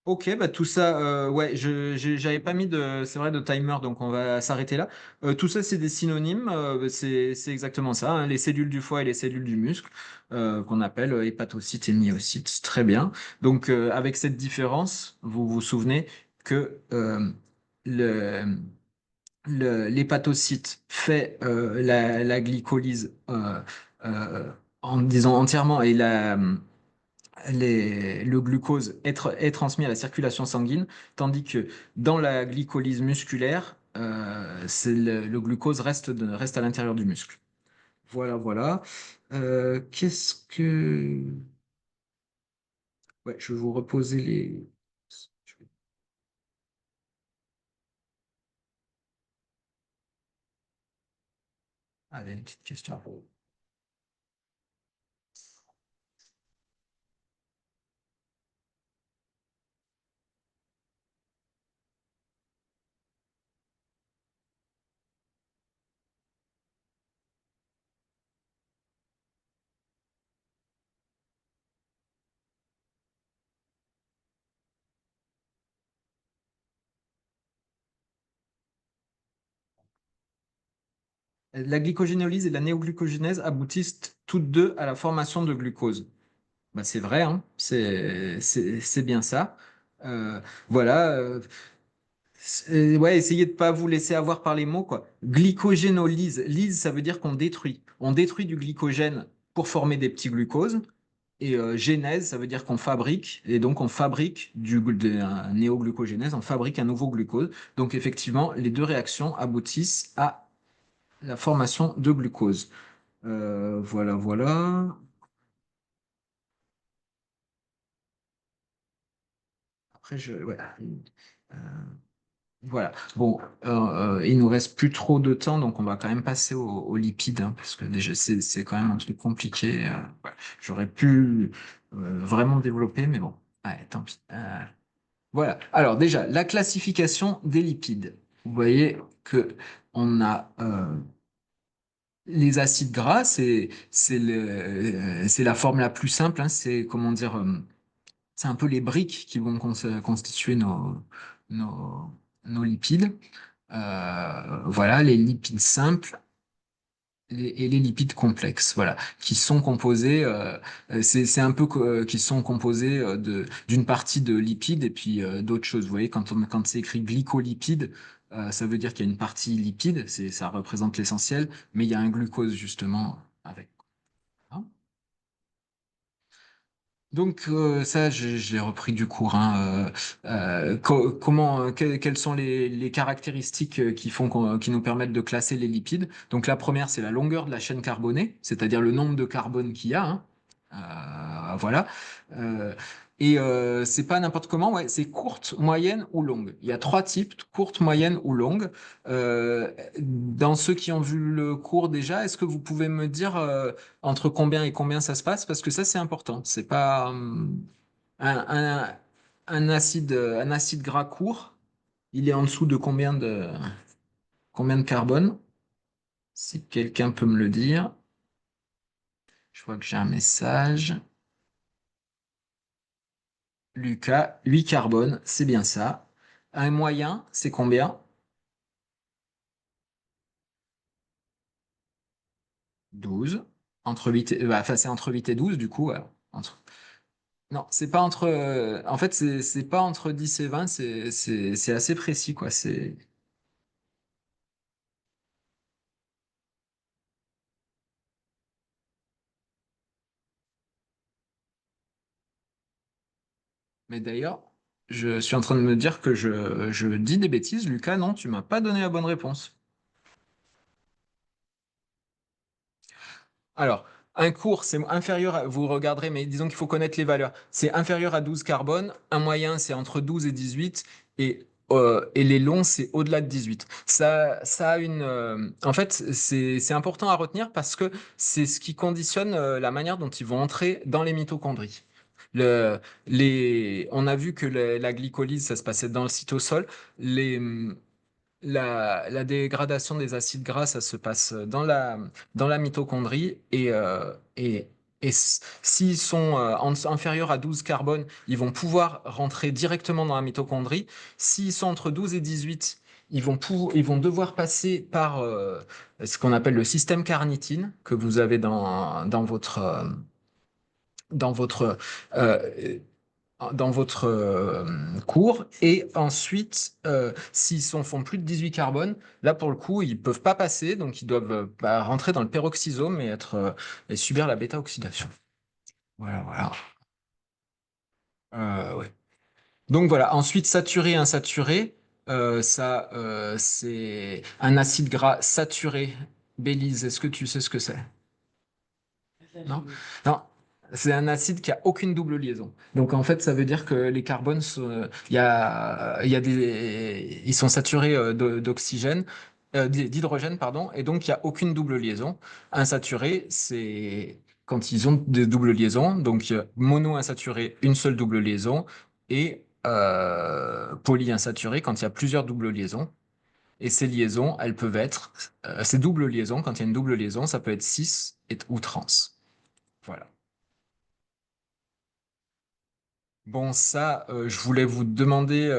D: Ok, bah tout ça, ouais, j'avais pas mis de, c'est vrai, de timer, donc on va s'arrêter là. Tout ça, c'est des synonymes, c'est exactement ça, hein, les cellules du foie et les cellules du muscle, qu'on appelle hépatocytes et myocytes. Très bien. Donc, avec cette différence, vous vous souvenez que le, l'hépatocyte fait la glycolyse en disant entièrement et le glucose est transmis à la circulation sanguine, tandis que dans la glycolyse musculaire, le glucose reste à l'intérieur du muscle. Voilà, voilà. Qu'est-ce que... Ouais, je vais vous reposer les... Allez, une petite question. La glycogénolyse et la néoglucogénèse aboutissent toutes deux à la formation de glucose. Bah, c'est vrai, hein, c'est bien ça. Voilà. Ouais, essayez de pas vous laisser avoir par les mots, quoi. Glycogénolyse. Lyse, ça veut dire qu'on détruit. On détruit du glycogène pour former des petits glucoses. Et génèse, ça veut dire qu'on fabrique. Et donc, on fabrique un néoglucogénèse, on fabrique un nouveau glucose. Donc, effectivement, les deux réactions aboutissent à la formation de glucose. Voilà, voilà. Après, ouais. Euh, Voilà. Bon, il nous reste plus trop de temps, donc on va quand même passer aux lipides, hein, parce que déjà c'est quand même un truc compliqué. Ouais. J'aurais pu vraiment développer, mais bon, ouais, tant pis. Voilà. Alors déjà, la classification des lipides. Vous voyez que on a les acides gras, c'est la forme la plus simple. Hein, c'est comment dire, c'est un peu les briques qui vont constituer nos, nos lipides. Voilà, les lipides simples et les lipides complexes, voilà, qui sont composés, c'est un peu qui sont composés d'une partie de lipides et puis d'autres choses. Vous voyez, quand c'est écrit glycolipide, ça veut dire qu'il y a une partie lipide, ça représente l'essentiel, mais il y a un glucose justement avec. Hein. Donc ça, j'ai repris du cours. Hein, quelles sont les caractéristiques qui nous permettent de classer les lipides? Donc la première, c'est la longueur de la chaîne carbonée, c'est-à-dire le nombre de carbone qu'il y a. Hein. Voilà. Euh, et c'est pas n'importe comment, ouais, c'est courte, moyenne ou longue. Il y a trois types, courte, moyenne ou longue. Dans ceux qui ont vu le cours déjà, est-ce que vous pouvez me dire entre combien et combien ça se passe? Parce que ça, c'est important. C'est pas un, un- un acide gras court. Il est en dessous de combien de carbone? Si quelqu'un peut me le dire. Je vois que j'ai un message. Lucas, 8 carbone, c'est bien ça. Un moyen, c'est combien? 12. Entre 8 et, enfin, c'est entre 8 et 12 du coup. Non, c'est pas entre. En fait, c'est pas entre 10 et 20, c'est assez précis, quoi. Mais d'ailleurs, je suis en train de me dire que je dis des bêtises. Lucas, non, tu m'as pas donné la bonne réponse. Alors, un court, c'est inférieur à, vous regarderez, mais disons qu'il faut connaître les valeurs. C'est inférieur à 12 carbone. Un moyen, c'est entre 12 et 18. Et les longs, c'est au-delà de 18. Ça a une. En fait, c'est important à retenir parce que c'est ce qui conditionne la manière dont ils vont entrer dans les mitochondries. On a vu que la glycolyse, ça se passait dans le cytosol. Les, la dégradation des acides gras, ça se passe dans la mitochondrie s'ils sont inférieurs à 12 carbone, ils vont pouvoir rentrer directement dans la mitochondrie. S'ils sont entre 12 et 18, ils vont devoir passer par ce qu'on appelle le système carnitine que vous avez dans votre euh, dans votre cours. Et ensuite, font plus de 18 carbone, là pour le coup, ils peuvent pas passer, donc ils doivent rentrer dans le peroxysome et subir la bêta-oxydation. Voilà, voilà. Ouais. Donc voilà, ensuite saturé, insaturé, c'est un acide gras saturé. Bélise, est-ce que tu sais ce que c'est? Non? Non, c'est un acide qui a aucune double liaison. Donc en fait, ça veut dire que les carbones, ils sont saturés d'oxygène, d'hydrogène, pardon, et donc il n'y a aucune double liaison. Insaturé, c'est quand ils ont des doubles liaisons, donc mono-insaturé, une seule double liaison, et polyinsaturé quand il y a plusieurs doubles liaisons. Et ces liaisons, elles peuvent être, ces doubles liaisons, quand il y a une double liaison, ça peut être cis ou trans. Voilà. Bon, ça, je voulais vous demander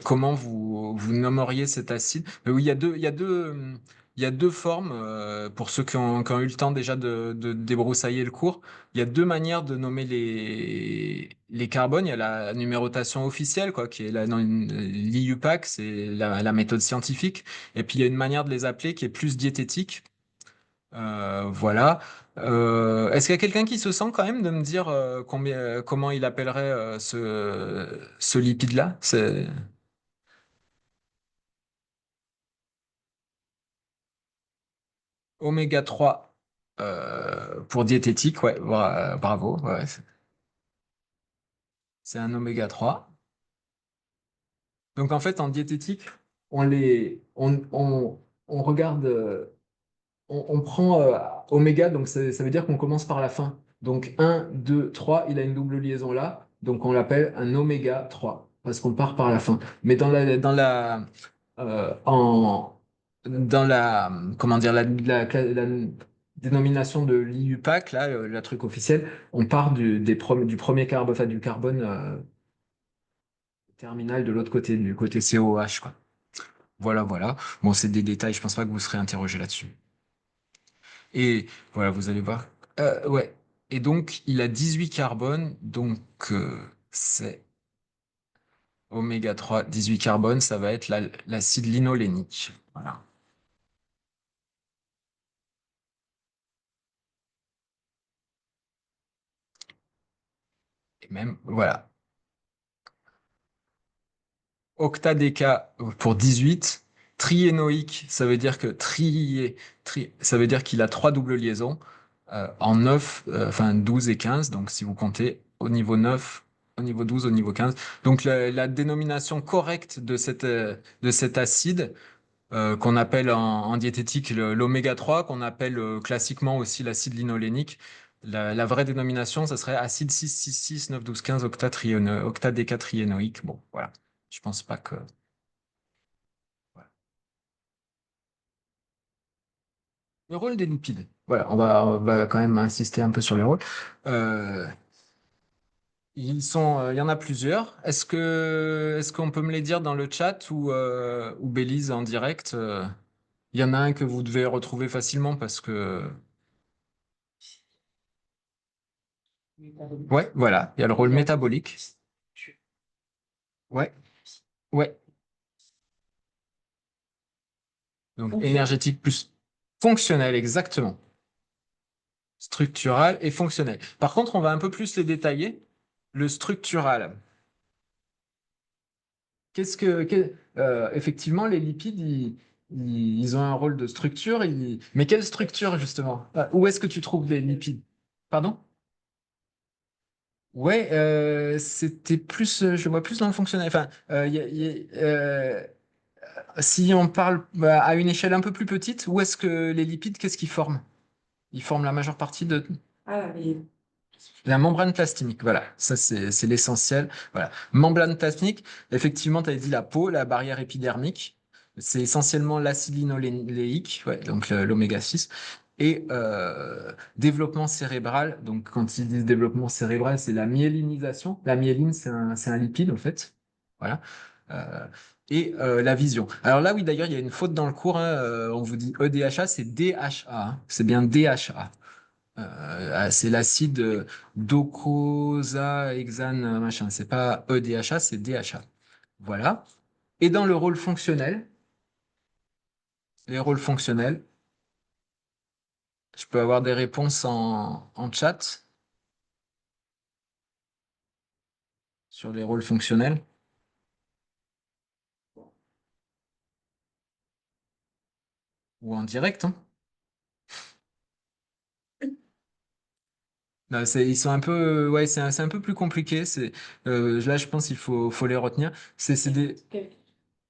D: comment vous nommeriez cet acide. Mais oui, il y a deux formes, pour ceux qui ont eu le temps déjà de débroussailler le cours. Il y a deux manières de nommer les carbones. Il y a la numérotation officielle, quoi, qui est dans l'IUPAC, c'est la méthode scientifique. Et puis il y a une manière de les appeler qui est plus diététique. Voilà. Est-ce qu'il y a quelqu'un qui se sent quand même de me dire comment il appellerait ce lipide-là? C'est oméga 3 pour diététique, ouais, bravo. Ouais, c'est un oméga 3. Donc en fait, en diététique, on regarde. On prend oméga, donc ça veut dire qu'on commence par la fin. Donc un, 2, 3, il a une double liaison là, donc on l'appelle un oméga 3 parce qu'on part par la fin. Mais dans la, comment dire, la dénomination de l'IUPAC, là, la truc officiel, on part du premier carbone, enfin, du carbone terminal de l'autre côté, du côté COH, quoi. Voilà, voilà. Bon, c'est des détails, je pense pas que vous serez interrogé là-dessus. Et voilà, vous allez voir. Ouais. Et donc, il a 18 carbone, donc c'est oméga 3, 18 carbone, ça va être l'acide linolénique. Voilà. Et même, voilà. Octadéca pour 18. Triénoïque, ça veut dire que ça veut dire qu'il a trois doubles liaisons en 9, enfin 12 et 15. Donc si vous comptez au niveau 9, au niveau 12, au niveau 15. Donc la dénomination correcte de cet acide, qu'on appelle en diététique l'oméga 3, qu'on appelle classiquement aussi l'acide linolénique. La vraie dénomination, ça serait acide 6, 9, 12, 15 octadécatriénoïque. Bon, voilà. Je pense pas que. Voilà. Le rôle des lipides. Voilà, on va quand même insister un peu sur les rôles. Euh, il y en a plusieurs. Est-ce qu'on peut me les dire dans le chat ou Bélise en direct? Il y en a un que vous devez retrouver facilement parce que. Ouais, voilà, il y a le rôle métabolique. Ouais, ouais. Donc énergétique plus fonctionnel, exactement. Structural et fonctionnel. Par contre, on va un peu plus les détailler. Le structural. Effectivement, les lipides, ils ont un rôle de structure. Mais quelle structure, justement? Où est-ce que tu trouves les lipides? Pardon? Ouais, c'était plus, je le vois plus dans le fonctionnel. Enfin, si on parle à une échelle un peu plus petite, où est-ce que les lipides, qu'est-ce qu'ils forment? Ils forment la majeure partie de la membrane plasmique. Voilà, ça c'est l'essentiel. Voilà, membrane plasmique. Effectivement, tu avais dit la peau, la barrière épidermique. C'est essentiellement l'acide linoléique, ouais, donc l'oméga 6. Et développement cérébral. Donc, quand ils disent développement cérébral, c'est la myélinisation. La myéline, c'est un lipide, en fait. Voilà. Euh, et la vision. Alors là, oui, d'ailleurs, il y a une faute dans le cours, hein. On vous dit EDHA, c'est DHA, hein. C'est bien DHA. C'est l'acide docosahexane, machin. C'est pas EDHA, c'est DHA. Voilà. Et dans le rôle fonctionnel, les rôles fonctionnels, je peux avoir des réponses en chat sur les rôles fonctionnels ou en direct, hein. Non, ils sont un peu, ouais, c'est un peu plus compliqué. Là, je pense faut les retenir.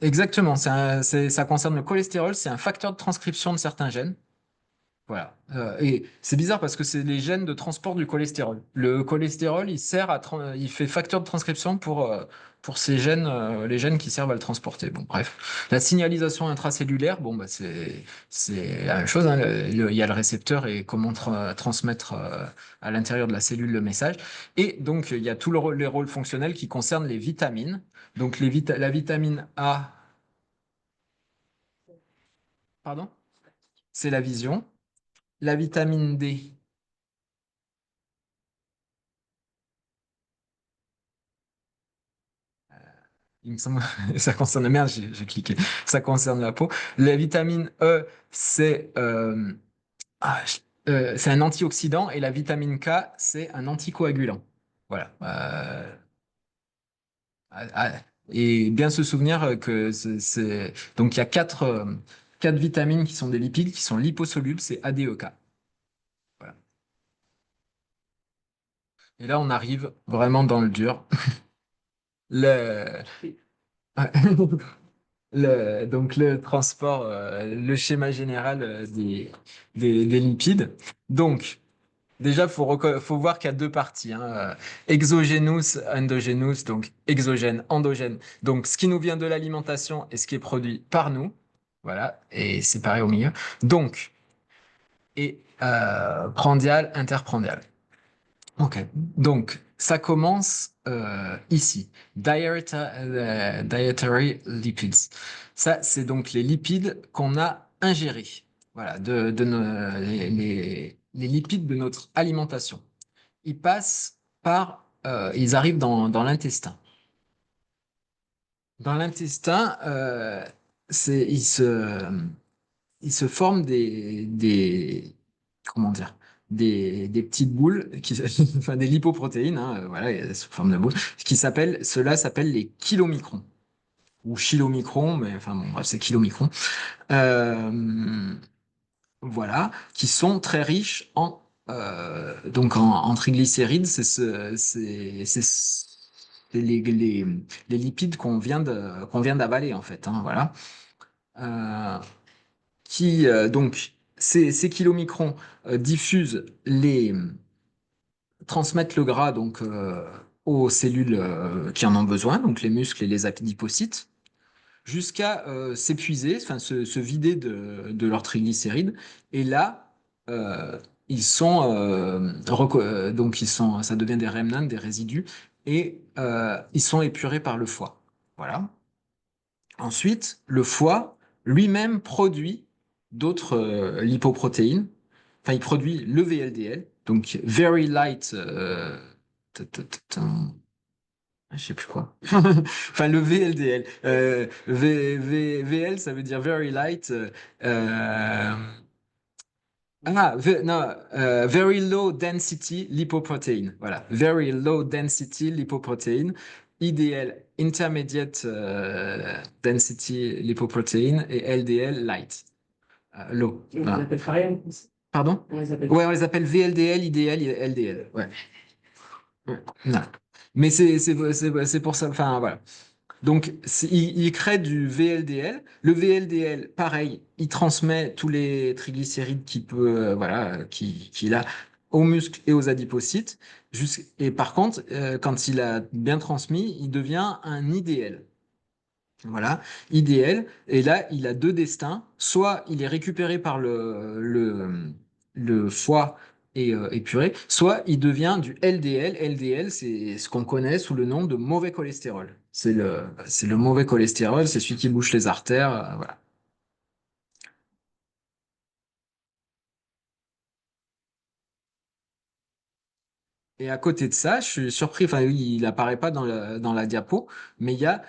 D: Exactement. Ça concerne le cholestérol. C'est un facteur de transcription de certains gènes. Voilà. Et c'est bizarre parce que c'est les gènes de transport du cholestérol. Le cholestérol, il fait facteur de transcription pour ces gènes, les gènes qui servent à le transporter. Bon, bref. La signalisation intracellulaire, bon, bah, c'est la même chose, hein. Il y a le récepteur et comment transmettre à l'intérieur de la cellule le message. Et donc, il y a tous les rôles fonctionnels qui concernent les vitamines. Donc, la vitamine A, pardon, c'est la vision. La vitamine D, il me semble, ça concerne, merde, j'ai cliqué, ça concerne la peau. La vitamine E, ah, c'est un antioxydant et la vitamine K, c'est un anticoagulant. Voilà. Ah, ah, et bien se souvenir que donc il y a quatre vitamines qui sont des lipides qui sont liposolubles, c'est A, D, E, K. Voilà. Et là, on arrive vraiment dans le dur. Le, donc le transport, le schéma général des lipides. Donc, déjà, faut voir qu'il y a deux parties, hein, exogénous, endogénous, donc exogène, endogène. Donc, ce qui nous vient de l'alimentation et ce qui est produit par nous. Voilà, et séparé au milieu. Donc, et prandial, interprandial. Ok, donc ça commence ici. Dietary lipids. Ça, c'est donc les lipides qu'on a ingérés. Voilà, les lipides de notre alimentation. Ils arrivent dans l'intestin. Dans l'intestin, il se forme comment dire, des petites boules, enfin des lipoprotéines, hein, voilà, sous forme de boules, cela s'appelle les kilomicrons, ou chilomicrons, mais enfin bon, bref, c'est kilomicrons, Euh, voilà, qui sont très riches en triglycérides, c'est les lipides qu'on vient d'avaler, en fait, hein, voilà. Euh, donc ces kilomicrons diffusent transmettent le gras donc aux cellules qui en ont besoin, donc les muscles et les adipocytes, jusqu'à s'épuiser, enfin se vider de leurs triglycérides. Et là, ils sont ça devient des remnants, des résidus, et ils sont épurés par le foie. Voilà. Ensuite, le foie lui-même produit d'autres lipoprotéines. Enfin, il produit le VLDL, donc Very Light, je sais plus quoi. Enfin, le VLDL. VL, ça veut dire Very Light. Euh, non, Very Low Density Lipoprotein. Voilà, Very Low Density Lipoprotein. IDL, Intermediate Density Lipoprotein, et LDL, Light, Low.
B: On les
D: Voilà.
B: appelle pareil.
D: Pardon?
B: On les appelle.
D: Ouais, on les appelle VLDL, IDL et LDL. Ouais. Ouais. Non. Mais c'est pour ça. Enfin, voilà. Donc, il crée du VLDL. Le VLDL, pareil, il transmet tous les triglycérides voilà, qu'il a aux muscles et aux adipocytes. Et par contre, quand il a bien transmis, il devient un IDL. Voilà, IDL. Et là, il a deux destins. Soit il est récupéré par le foie et épuré, soit il devient du LDL. LDL, c'est ce qu'on connaît sous le nom de mauvais cholestérol. C'est le mauvais cholestérol, c'est celui qui bouche les artères. Voilà. Et à côté de ça, je suis surpris, enfin, oui, il apparaît pas dans la diapo, mais il y a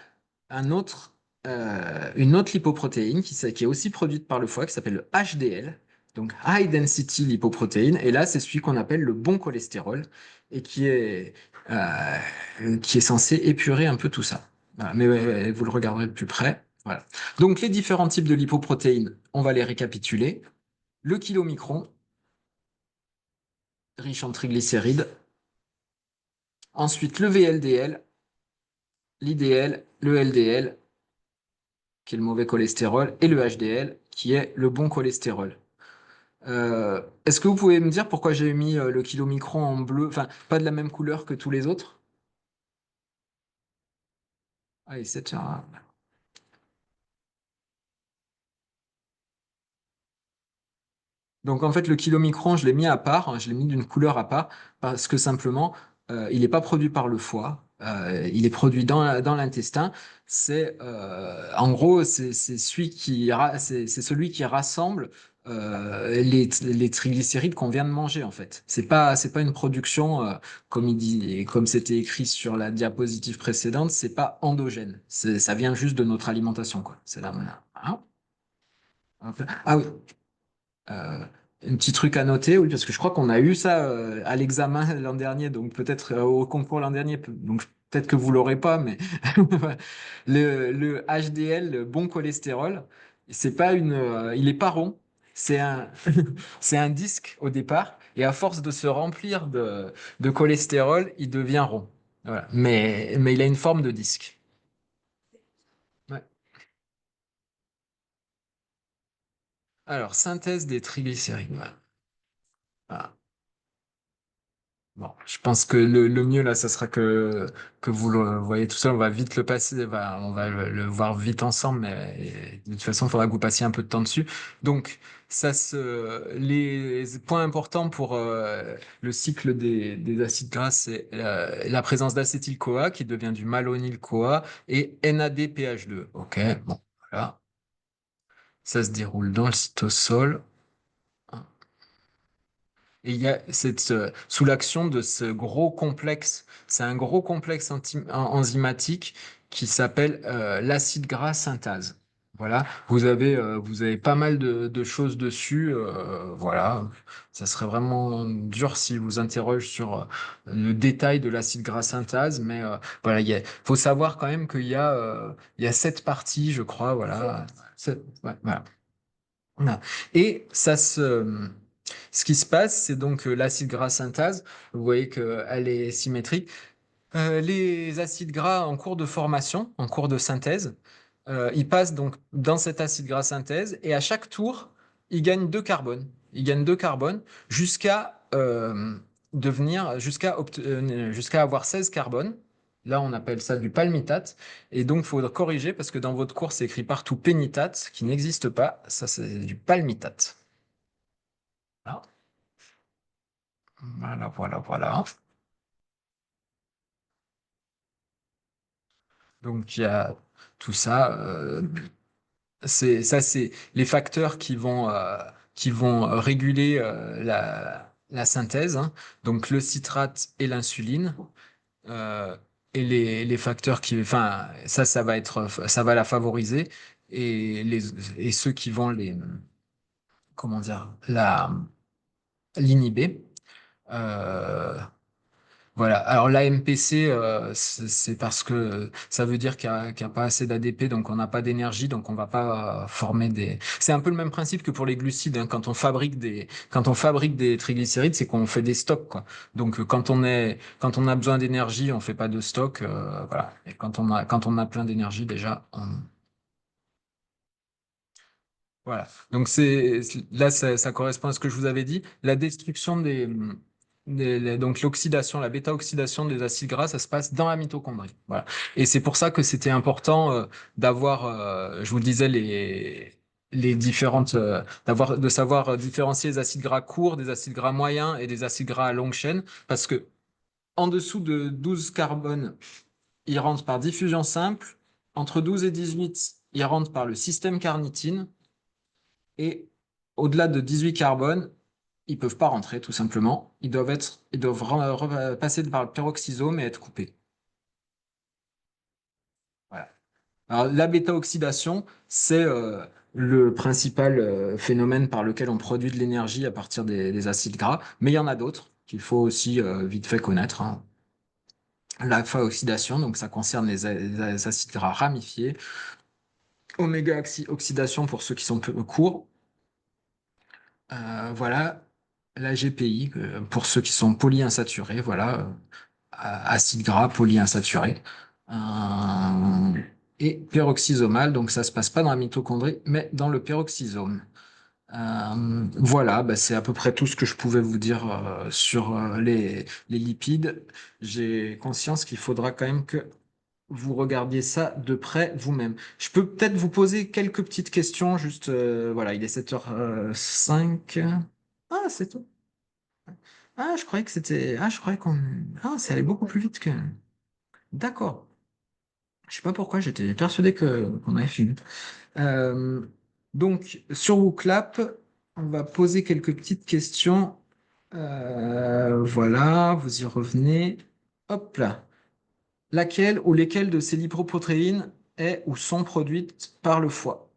D: une autre lipoprotéine qui est aussi produite par le foie, qui s'appelle le HDL, donc High Density Lipoprotein. Et là, c'est celui qu'on appelle le bon cholestérol et qui est censé épurer un peu tout ça. Voilà. Mais ouais, ouais, vous le regarderez de plus près. Voilà. Donc, les différents types de lipoprotéines, on va les récapituler. Le kilomicron, riche en triglycérides. Ensuite, le VLDL, l'IDL, le LDL, qui est le mauvais cholestérol, et le HDL, qui est le bon cholestérol. Est-ce que vous pouvez me dire pourquoi j'ai mis le kilomicron en bleu, enfin, pas de la même couleur que tous les autres? Allez, donc en fait, le kilomicron, je l'ai mis à part, hein, je l'ai mis d'une couleur à part, parce que simplement, il n'est pas produit par le foie, il est produit dans l'intestin. En gros, c'est celui qui rassemble les triglycérides qu'on vient de manger en fait. C'est pas une production comme il dit, et comme c'était écrit sur la diapositive précédente, c'est pas endogène. Ça vient juste de notre alimentation quoi. C'est là. Hein. Ah oui. Euh, un petit truc à noter, oui, parce que je crois qu'on a eu ça à l'examen l'an dernier, donc peut-être au concours l'an dernier, donc peut-être que vous l'aurez pas, mais le HDL, le bon cholestérol, c'est pas il est pas rond, c'est un, c'est un disque au départ, et à force de se remplir de cholestérol, il devient rond. Voilà. Mais il a une forme de disque. Ouais. Alors, synthèse des triglycérides. Voilà. Bon, je pense que le mieux là, ça sera que vous le voyez tout seul. On va vite le passer, on va le voir vite ensemble, mais de toute façon, il faudra que vous passiez un peu de temps dessus. Donc, les points importants pour le cycle des acides gras, c'est la présence d'acétyl-CoA qui devient du malonyl-CoA et NADPH2. Ok, bon, voilà. Ça se déroule dans le cytosol. Et il y a sous l'action de ce gros complexe, c'est un gros complexe enzymatique qui s'appelle l'acide gras synthase. Voilà, vous avez pas mal de choses dessus. Voilà, ça serait vraiment dur si vous interroge sur le détail de l'acide gras synthase, mais voilà, faut savoir quand même qu'il y a 7 parties, je crois. Voilà, ouais, voilà. Voilà. Et ce qui se passe, c'est donc l'acide gras synthase. Vous voyez qu'elle est symétrique. Les acides gras en cours de formation, en cours de synthèse, ils passent donc dans cet acide gras synthèse et à chaque tour, ils gagnent 2 carbones. Ils gagnent 2 carbones jusqu'à avoir 16 carbones. Là, on appelle ça du palmitate. Et donc, il faut corriger parce que dans votre cours, c'est écrit partout pénitate, qui n'existe pas. Ça, c'est du palmitate. Voilà, voilà, voilà, voilà. Donc, il y a tout ça. C'est les facteurs qui vont réguler la synthèse, hein. Donc le citrate et l'insuline. euh, et les facteurs enfin, ça va la favoriser. Et ceux qui vont comment dire, l'inhiber. euh, Voilà. Alors l'AMPC, c'est parce que ça veut dire qu'il y a pas assez d'ADP, donc on n'a pas d'énergie, donc on va pas former des. C'est un peu le même principe que pour les glucides, hein. Quand on fabrique des triglycérides, c'est qu'on fait des stocks, quoi. Donc quand on a besoin d'énergie, on fait pas de stock, voilà. Et quand on a plein d'énergie déjà, voilà. Donc là, ça correspond à ce que je vous avais dit. La destruction donc l'oxydation, la bêta-oxydation des acides gras, ça se passe dans la mitochondrie. Voilà. Et c'est pour ça que c'était important d'avoir, je vous le disais, les différentes, de savoir différencier les acides gras courts, des acides gras moyens et des acides gras à longue chaîne, parce que en dessous de 12 carbone, ils rentrent par diffusion simple. Entre 12 et 18, ils rentrent par le système carnitine. Et au-delà de 18 carbone, ils peuvent pas rentrer, tout simplement. Ils doivent passer par le peroxysome et être coupés. Voilà. Alors, la bêta-oxydation, c'est le principal phénomène par lequel on produit de l'énergie à partir des acides gras. Mais il y en a d'autres qu'il faut aussi vite fait connaître, hein. L'alpha-oxydation, donc ça concerne les acides gras ramifiés. Oméga-oxydation pour ceux qui sont peu courts. Voilà, la GPI, pour ceux qui sont polyinsaturés, voilà, acide gras polyinsaturé. Euh, et peroxysomal, donc ça se passe pas dans la mitochondrie, mais dans le peroxysome. Voilà, bah, c'est à peu près tout ce que je pouvais vous dire sur les lipides. J'ai conscience qu'il faudra quand même que vous regardiez ça de près vous-même. Je peux peut-être vous poser quelques petites questions, juste, voilà, il est 7h05. Ah, c'est tout. Ah, je croyais que c'était. Ah, je croyais qu'on. Ah, ça allait beaucoup plus vite que. D'accord. Je sais pas pourquoi, j'étais persuadé qu'on avait fini. Euh, donc, sur WooClap, on va poser quelques petites questions. Voilà, vous y revenez. Hop là. Laquelle ou lesquelles de ces lipoprotéines est ou sont produites par le foie?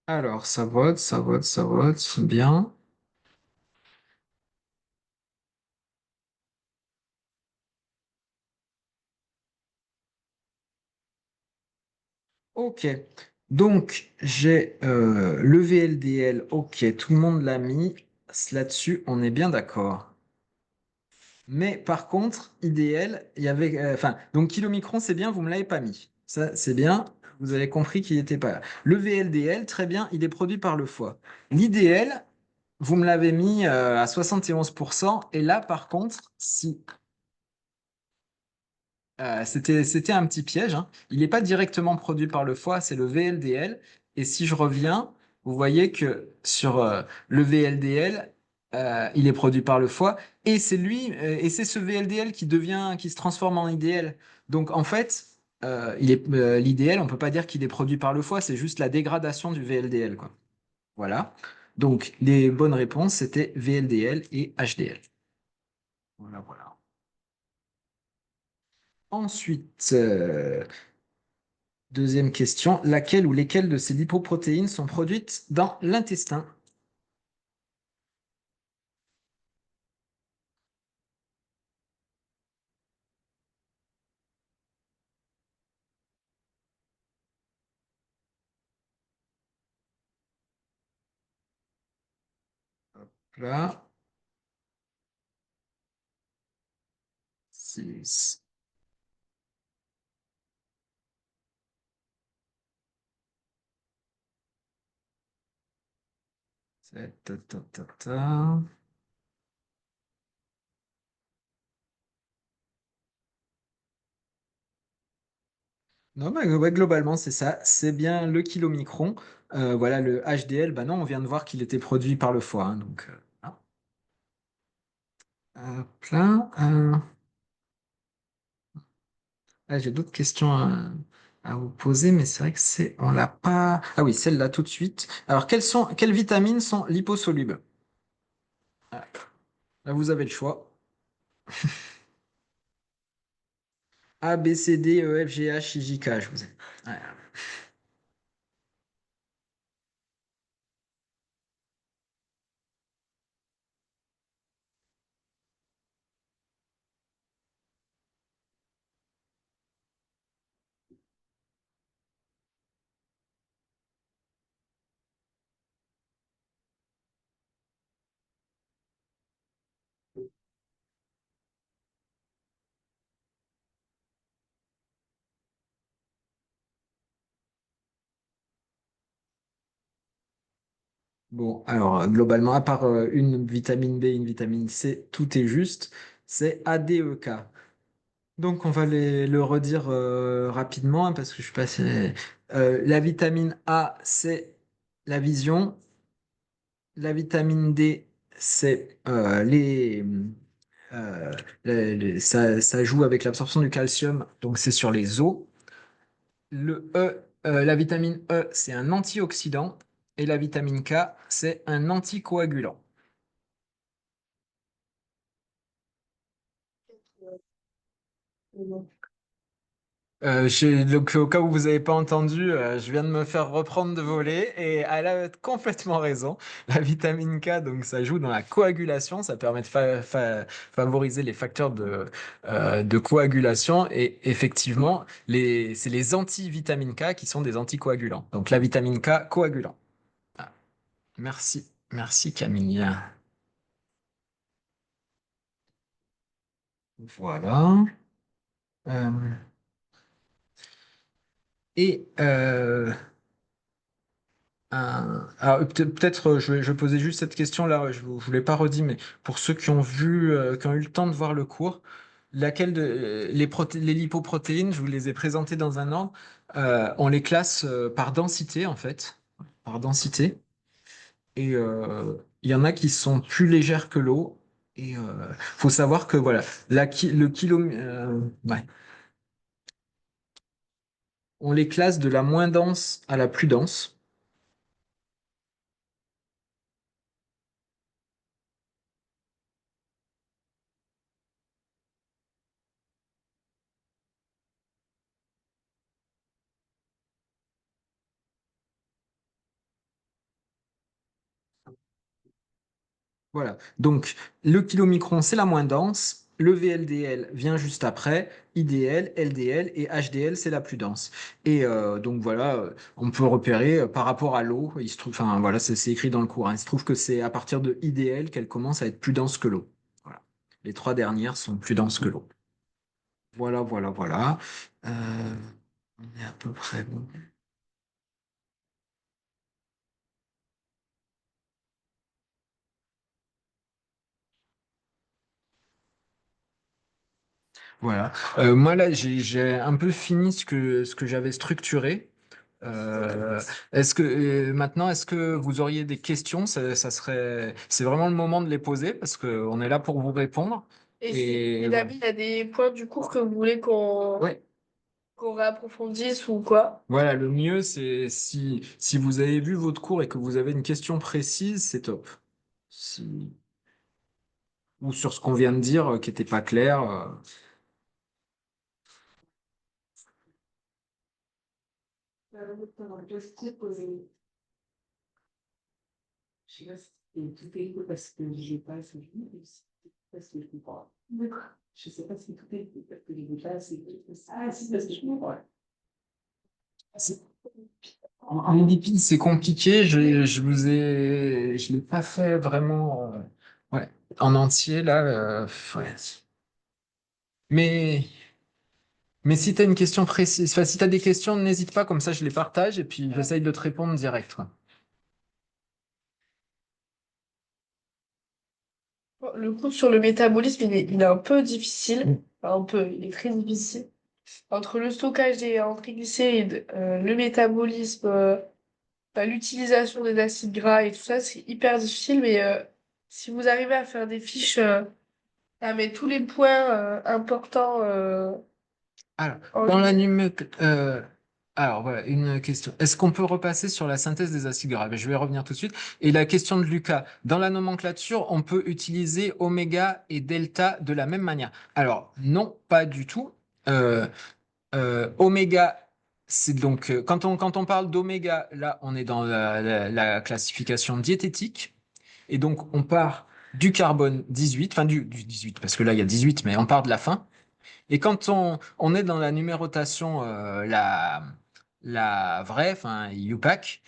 D: Alors, ça vote, ça vote, ça vote. Bien. Ok. Donc, j'ai le VLDL. Ok, tout le monde l'a mis. Là-dessus, on est bien d'accord. Mais par contre, IDL, il y avait. Enfin, donc kilomicron, c'est bien, vous me l'avez pas mis. Ça, c'est bien. Vous avez compris qu'il n'était pas là. Le VLDL, très bien, il est produit par le foie. L'IDL, vous me l'avez mis à 71%. Et là, par contre, si c'était un petit piège, hein. Il n'est pas directement produit par le foie, c'est le VLDL. Et si je reviens, vous voyez que sur le VLDL, il est produit par le foie. Et c'est lui, et c'est ce VLDL qui se transforme en IDL. Donc en fait, l'IDL, on peut pas dire qu'il est produit par le foie, c'est juste la dégradation du VLDL, quoi. Voilà. Donc les bonnes réponses, c'était VLDL et HDL. Voilà, voilà. Ensuite, deuxième question, laquelle ou lesquelles de ces lipoprotéines sont produites dans l'intestin? Là, 6, 7, ta, ta, ta, ta. Non, bah, ouais, globalement, c'est ça. C'est bien le kilomicron. Voilà, le HDL, bah non, on vient de voir qu'il était produit par le foie, hein, donc, voilà. Hop là, j'ai d'autres questions, hein. à vous poser, mais c'est vrai que on l'a pas. Ah oui, celle-là tout de suite. Alors, quelles vitamines sont liposolubles? Ah, là, vous avez le choix. A, B, C, D, E, F, G, H, I, J, K. Je vous ai. Ouais. Bon, alors, globalement, à part une vitamine B, une vitamine C, tout est juste. C'est A, D, E, K. Donc, on va le redire rapidement hein, parce que je suis passé. La vitamine A, c'est la vision. La vitamine D, c'est euh, ça joue avec l'absorption du calcium, donc c'est sur les os. La vitamine E, c'est un antioxydant. Et la vitamine K, c'est un anticoagulant. Donc, au cas où vous n'avez pas entendu, je viens de me faire reprendre de voler et elle a complètement raison. La vitamine K, donc, ça joue dans la coagulation, ça permet de favoriser les facteurs de coagulation et effectivement, c'est les antivitamines K qui sont des anticoagulants. Donc la vitamine K, coagulant. Ah, merci Camille. Voilà. Euh, et alors, peut-être, je vais poser juste cette question-là. Je ne vous l'ai pas redit, mais pour ceux qui ont vu, qui ont eu le temps de voir le cours, les lipoprotéines, je vous les ai présentées dans un ordre. On les classe par densité, en fait, par densité. Et il y en a qui sont plus légères que l'eau. Et faut savoir que voilà, le kilo, ouais, on les classe de la moins dense à la plus dense. Voilà. Donc, le kilomicron, c'est la moins dense. Le VLDL vient juste après. IDL, LDL et HDL, c'est la plus dense. Et donc voilà, on peut repérer par rapport à l'eau. Il se trouve, enfin voilà, c'est écrit dans le cours. Hein. Il se trouve que c'est à partir de IDL qu'elle commence à être plus dense que l'eau. Voilà. Les trois dernières sont plus denses que l'eau. Voilà. Euh, on est à peu près bon. Voilà. Moi là, j'ai un peu fini ce que j'avais structuré. Euh, est-ce que vous auriez des questions? C'est vraiment le moment de les poser parce qu'on est là pour vous répondre.
A: Et
D: Et
A: si
D: voilà.
A: jamais il y a des points du cours que vous voulez
D: Ouais.
A: qu'on réapprofondisse ou quoi?
D: Voilà, le mieux, c'est si vous avez vu votre cours et que vous avez une question précise, c'est top. Ou sur ce qu'on vient de dire qui n'était pas clair.
C: Je sais pas si c'était tout est faux parce que j'ai pas assez vu, ou si c'est parce que je comprends. D'accord. Je sais pas si tout est faux parce que j'ai pas assez vu. Ah, si, parce que je comprends.
D: C'est- En dépit, c'est compliqué. Je l'ai pas fait vraiment, ouais, en entier là. Ouais. Mais, mais si tu as une question précise, enfin, si tu as des questions, n'hésite pas, comme ça je les partage et puis j'essaye de te répondre direct, quoi.
A: Le cours sur le métabolisme, il est un peu difficile. Enfin, un peu, il est très difficile. Entre le stockage des en triglycérides, le métabolisme, bah, l'utilisation des acides gras et tout ça, c'est hyper difficile. Mais si vous arrivez à faire des fiches, à mettre tous les points importants
D: Alors,
A: en
D: dans la
A: ligne.
D: numé- Alors voilà, une question. Est-ce qu'on peut repasser sur la synthèse des acides gras? Ben, je vais revenir tout de suite. Et la question de Lucas, dans la nomenclature, on peut utiliser oméga et delta de la même manière. Alors non, pas du tout. Euh, oméga, c'est donc quand on parle d'oméga, là, on est dans la classification diététique. Et donc, on part du carbone 18, enfin du 18, parce que là, il y a 18, mais on part de la fin. Et quand on est dans la numérotation, la vraie, enfin UPAC,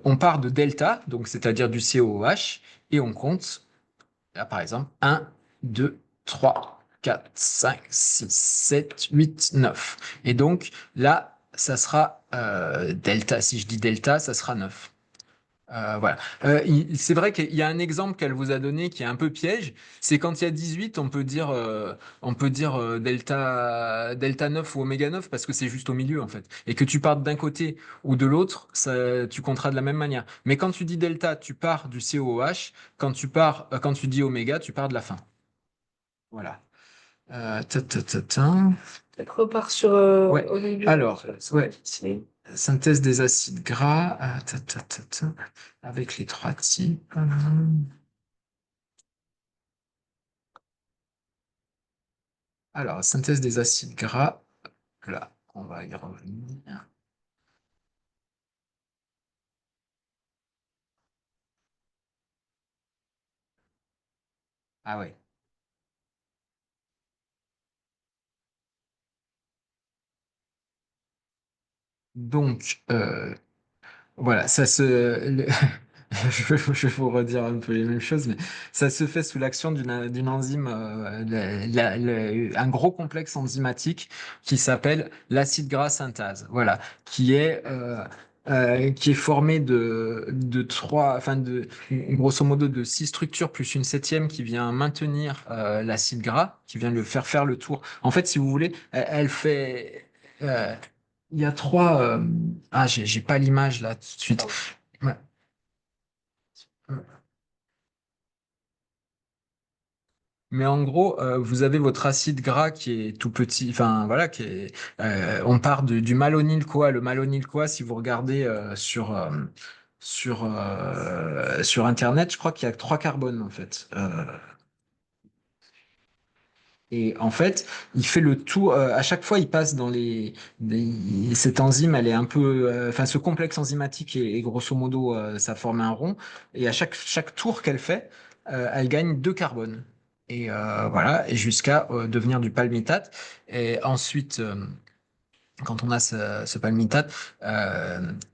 D: on part de delta, donc c'est-à-dire du COOH, et on compte, là par exemple, 1, 2, 3, 4, 5, 6, 7, 8, 9. Et donc là, ça sera delta. Si je dis delta, ça sera 9. Voilà. C'est vrai qu'il y a un exemple qu'elle vous a donné qui est un peu piège. C'est quand il y a 18, on peut dire delta 9 ou oméga 9 parce que c'est juste au milieu en fait. Et que tu partes d'un côté ou de l'autre, tu compteras de la même manière. Mais quand tu dis delta, tu pars du COOH. Quand tu dis oméga, tu pars de la fin. Voilà. Ta, ta, ta, ta.
A: On repart sur
D: Ouais.
A: Olympia.
D: Alors, ouais. Synthèse des acides gras, avec les trois types. Alors, synthèse des acides gras, là, on va y revenir. Ah ouais. Donc, voilà, je vais vous redire un peu les mêmes choses, mais ça se fait sous l'action d'une enzyme, un gros complexe enzymatique qui s'appelle l'acide gras synthase. Voilà, qui est formé de trois, enfin grosso modo de six structures plus une septième qui vient maintenir l'acide gras, qui vient le faire le tour. En fait, si vous voulez, elle fait. euh, il y a trois. Ah, j'ai pas l'image là tout de suite. Ouais. Mais en gros, vous avez votre acide gras qui est tout petit, enfin voilà, on part du malonyl-CoA. Le malonyl-CoA, si vous regardez sur Internet, je crois qu'il y a trois carbones en fait. Et en fait, il fait le tour. À chaque fois, il passe dans cette enzyme, elle est un peu. Enfin, ce complexe enzymatique est grosso modo, ça forme un rond. Et à chaque tour qu'elle fait, elle gagne deux carbones. Et voilà, et jusqu'à devenir du palmitate. Et ensuite, quand on a ce palmitate,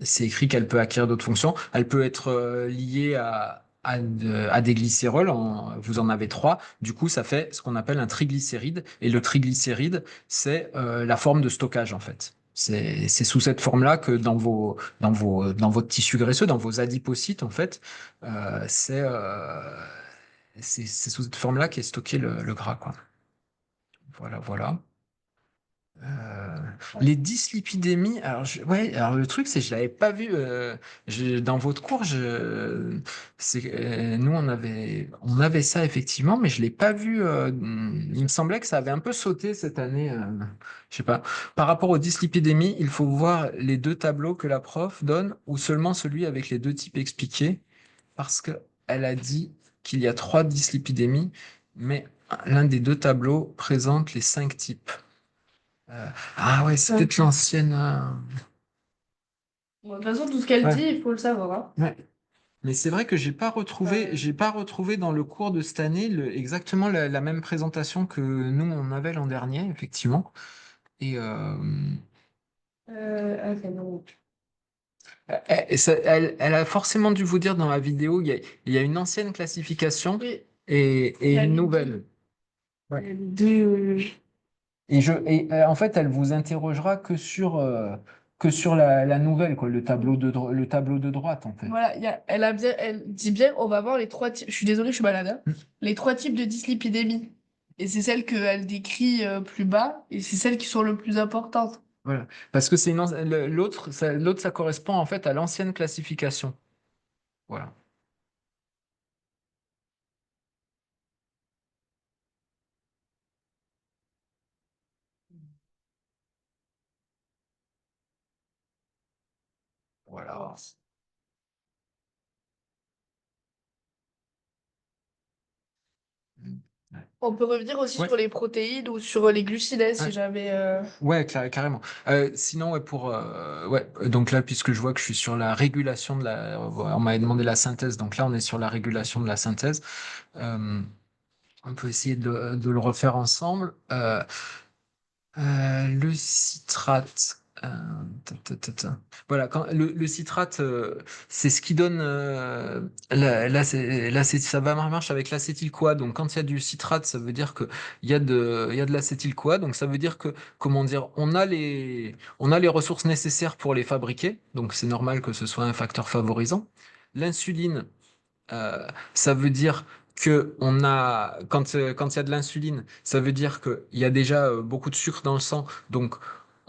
D: c'est écrit qu'elle peut acquérir d'autres fonctions. Elle peut être liée à des glycérols. Vous en avez trois. Du coup, ça fait ce qu'on appelle un triglycéride. Et le triglycéride, c'est la forme de stockage, en fait. C'est sous cette forme-là que dans votre tissu graisseux, dans vos adipocytes, en fait, euh, c'est euh, c'est sous cette forme-là qu'est stocké le gras, quoi. Voilà, voilà. Euh, les dyslipidémies, ouais, alors le truc c'est que je l'avais pas vu dans votre cours. Nous on avait ça effectivement, mais je l'ai pas vu. Il me semblait que ça avait un peu sauté cette année. Je sais pas. Par rapport aux dyslipidémies, il faut voir les deux tableaux que la prof donne ou seulement celui avec les deux types expliqués, parce que elle a dit qu'il y a trois dyslipidémies, mais l'un des deux tableaux présente les cinq types. Ah ouais, c'est peut-être l'ancienne.
A: Bon, de toute façon, tout ce qu'elle dit,
D: Ouais,
A: il faut le savoir, hein.
D: ouais. Mais c'est vrai que j'ai pas retrouvé dans le cours de cette année exactement la même présentation que nous on avait l'an dernier, effectivement. Et
A: Ok, non.
D: elle a forcément dû vous dire dans la vidéo, il y a une ancienne classification
A: Oui,
D: et
A: il y a
D: une
A: les
D: nouvelle.
A: deux. Il
D: Ouais.
A: y a les deux.
D: En fait, elle vous interrogera que sur la nouvelle, quoi, le tableau de droite, en fait.
A: Voilà, elle dit bien, on va voir les trois types. Je suis désolée, je suis malade, hein. Les trois types de dyslipidémie. Et c'est celles qu'elle décrit plus bas, et c'est celles qui sont le plus importantes.
D: Voilà. Parce que l'autre, ça correspond en fait à l'ancienne classification. Voilà. voilà. Ouais.
A: On peut revenir aussi
D: Ouais.
A: sur les protéines ou sur les glucides hein, si
D: Ouais.
A: jamais.
D: Ouais, carrément. Sinon, ouais, ouais, donc là, puisque je vois que je suis sur la régulation de on m'avait demandé la synthèse, donc là, on est sur la régulation de la synthèse. Euh, on peut essayer de le refaire ensemble. Le citrate. Voilà, le citrate, c'est ce qui donne. Ça va marche avec l'acétyl-CoA. Donc, quand il y a du citrate, ça veut dire que il y a de l'acétyl-CoA. Donc, ça veut dire que, comment dire, on a les ressources nécessaires pour les fabriquer. Donc, c'est normal que ce soit un facteur favorisant. L'insuline, ça veut dire que quand il y a de l'insuline, ça veut dire qu'il y a déjà beaucoup de sucre dans le sang, donc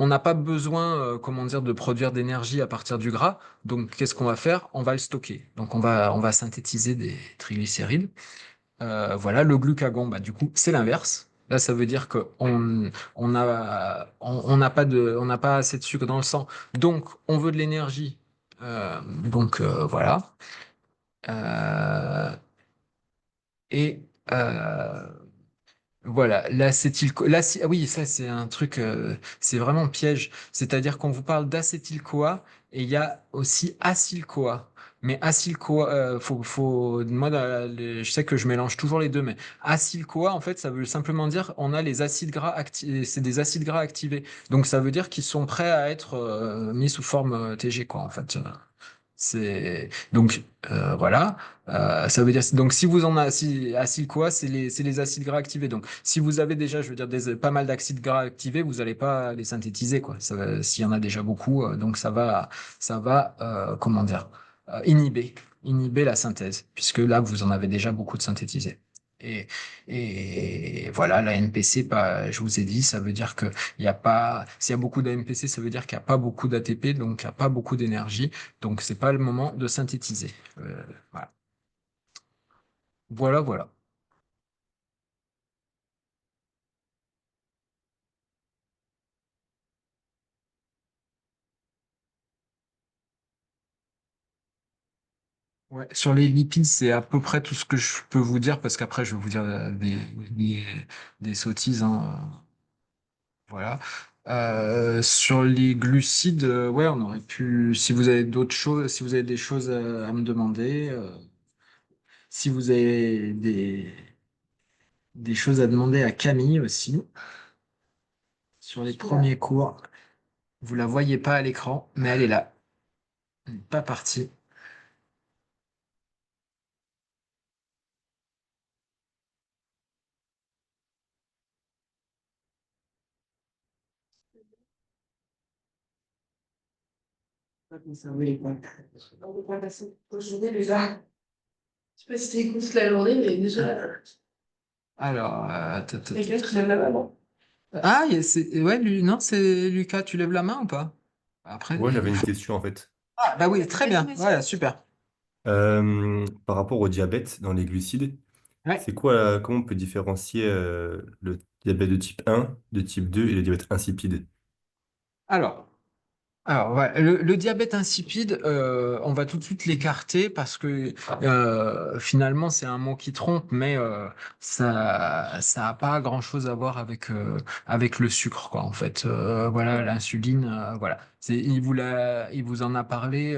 D: on n'a pas besoin, comment dire, de produire d'énergie à partir du gras. Donc qu'est-ce qu'on va faire? On va le stocker. Donc on va synthétiser des triglycérides. Voilà, le glucagon, bah du coup c'est l'inverse. Là, ça veut dire on n'a pas on n'a pas assez de sucre dans le sang, donc on veut de l'énergie. Voilà. Euh, et voilà, ah oui, ça c'est un truc, c'est vraiment piège. C'est-à-dire qu'on vous parle d'acétyl-CoA et il y a aussi acyl-CoA. Mais acyl-CoA, moi, je sais que je mélange toujours les deux, mais acyl-CoA, en fait, ça veut simplement dire on a les acides gras activés, c'est des acides gras activés. Donc ça veut dire qu'ils sont prêts à être mis sous forme TG, quoi, en fait. C'est donc voilà. Ça veut dire donc si vous en avez acide quoi, c'est les acides gras activés. Donc si vous avez déjà, je veux dire pas mal d'acides gras activés, vous n'allez pas les synthétiser quoi. S'il y en a déjà beaucoup, donc ça va comment dire inhiber la synthèse puisque là vous en avez déjà beaucoup de synthétisés. Et, et voilà, la NPC, bah, je vous ai dit, ça veut dire que il y a pas, s'il y a beaucoup d'AMPC, ça veut dire qu'il n'y a pas beaucoup d'ATP, donc il n'y a pas beaucoup d'énergie. Donc, c'est pas le moment de synthétiser. Voilà. Voilà. Ouais. Sur les lipides, c'est à peu près tout ce que je peux vous dire parce qu'après, je vais vous dire des, des sottises, hein. Voilà. Sur les glucides, ouais, on aurait pu. Si vous avez d'autres choses, si vous avez des choses à me demander, si vous avez des choses à demander à Camille aussi sur les premiers cours, vous la voyez pas à l'écran, mais elle est là. Elle n'est pas partie.
C: Pas conserver les points. On peut pas passer aujourd'hui déjà.
A: Je sais pas si t'écoutes la journée, mais déjà.
D: Alors,
A: Quelqu'un qui lève la main.
D: ah, ouais, non, c'est Lucas, tu lèves la main ou pas? Après,
E: Ouais, j'avais
D: il
E: une
D: faut.
E: question en fait.
D: Ah, bah oui, très
A: Vas-y,
D: bien.
A: vas-y.
D: Voilà, super.
E: Par rapport au diabète dans les glucides,
D: Ouais.
E: c'est quoi, comment on peut différencier le diabète de type 1, de type 2 et le diabète insipide?
D: Alors, ouais, le diabète insipide, on va tout de suite l'écarter parce que finalement c'est un mot qui trompe, mais ça a pas grand-chose à voir avec le sucre quoi. En fait, voilà, l'insuline, voilà, il vous en a parlé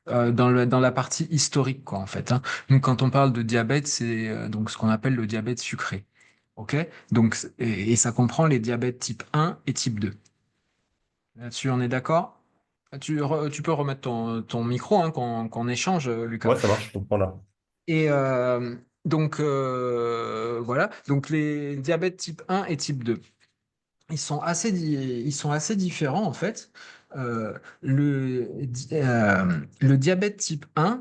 D: dans la partie historique quoi en fait. Hein. Nous, quand on parle de diabète, c'est donc ce qu'on appelle le diabète sucré. Ok? Donc et ça comprend les diabètes type 1 et type 2. Là-dessus, on est d'accord? Tu peux remettre ton micro hein, qu'on échange, Lucas.
E: Ouais, ça marche, je comprends là.
D: Et voilà, donc les diabètes type 1 et type 2, ils sont assez différents en fait. Le diabète type 1,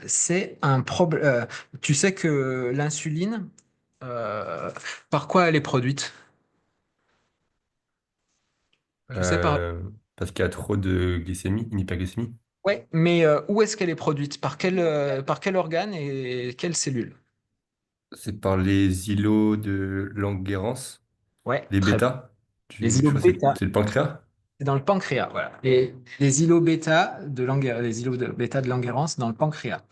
D: c'est un problème. Tu sais que l'insuline, euh, par quoi elle est produite? Tu sais par.
E: Euh, Parce qu'il y a trop de glycémie, une hyperglycémie.
D: Ouais, mais où est-ce qu'elle est produite? Par quel organe et quelle cellule?
E: C'est par les îlots de Langerhans,
D: Ouais,
E: les
D: très bien.
E: bêta.
D: Les
E: Je
D: îlots
E: crois que
D: bêta.
E: c'est le pancréas.
D: C'est dans le pancréas, voilà. Les îlots bêta de les îlots bêta de Langerhans dans le pancréas.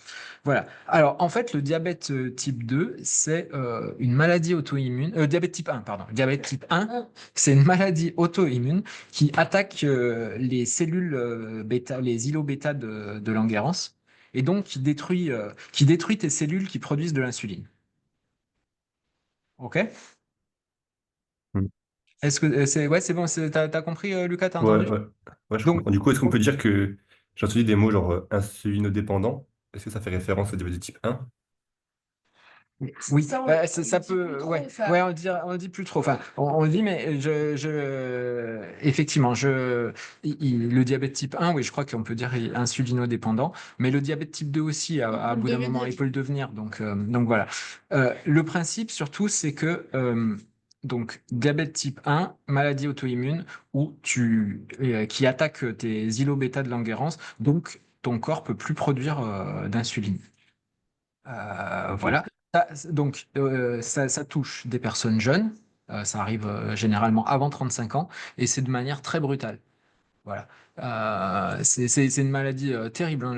D: Voilà. Alors, en fait, le diabète type 2, c'est une maladie auto-immune. Diabète type 1, pardon. Diabète type 1, c'est une maladie auto-immune qui attaque les cellules bêta, les îlots bêta de Langerhans, et donc qui détruit tes cellules qui produisent de l'insuline. OK?
E: Hmm.
D: Est-ce que c'est bon, t'as compris, Lucas, t'as
E: Ouais,
D: entendu?
E: ouais, ouais, je
D: Donc,
E: comprends. Du coup, est-ce qu'on peut dire que j'ai entendu des mots genre insulinodépendant? Est-ce que ça fait référence au diabète de type 1?
D: oui,
A: Ça,
D: ça
A: dit plus
D: peut,
A: trop,
D: ouais,
A: ça.
D: ouais, on le dit plus trop. Enfin, on le dit, mais effectivement, le diabète type 1, oui, je crois qu'on peut dire insulinodépendant, mais le diabète type 2 aussi,
A: Il
D: à
A: peut le
D: bout d'un moment,
A: devenir.
D: il peut le devenir. Donc voilà. Le principe, surtout, c'est que, donc, diabète type 1, maladie auto-immune, qui attaque tes îlots bêta de Langerhans, donc ton corps peut plus produire d'insuline.
E: Ok.
D: Voilà. Ça touche des personnes jeunes. Ça arrive généralement avant 35 ans et c'est de manière très brutale. Voilà. C'est une maladie terrible, hein,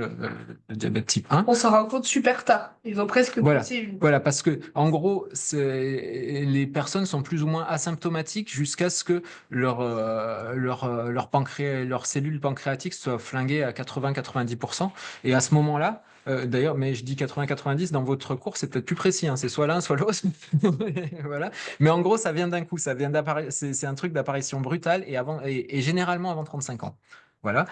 D: le diabète type 1.
A: On s'en rend compte super tard. Ils ont presque
D: Voilà.
A: poussé une.
D: Voilà, parce que en gros, les personnes sont plus ou moins asymptomatiques jusqu'à ce que leur pancréas, leurs cellules pancréatiques soient flinguées à 80-90%. Et à ce moment-là, d'ailleurs, mais je dis 80-90, dans votre cours, c'est peut-être plus précis, hein, c'est soit l'un, soit l'autre. Voilà. Mais en gros, ça vient d'un coup, c'est un truc d'apparition brutale et généralement avant 35 ans. Voilà.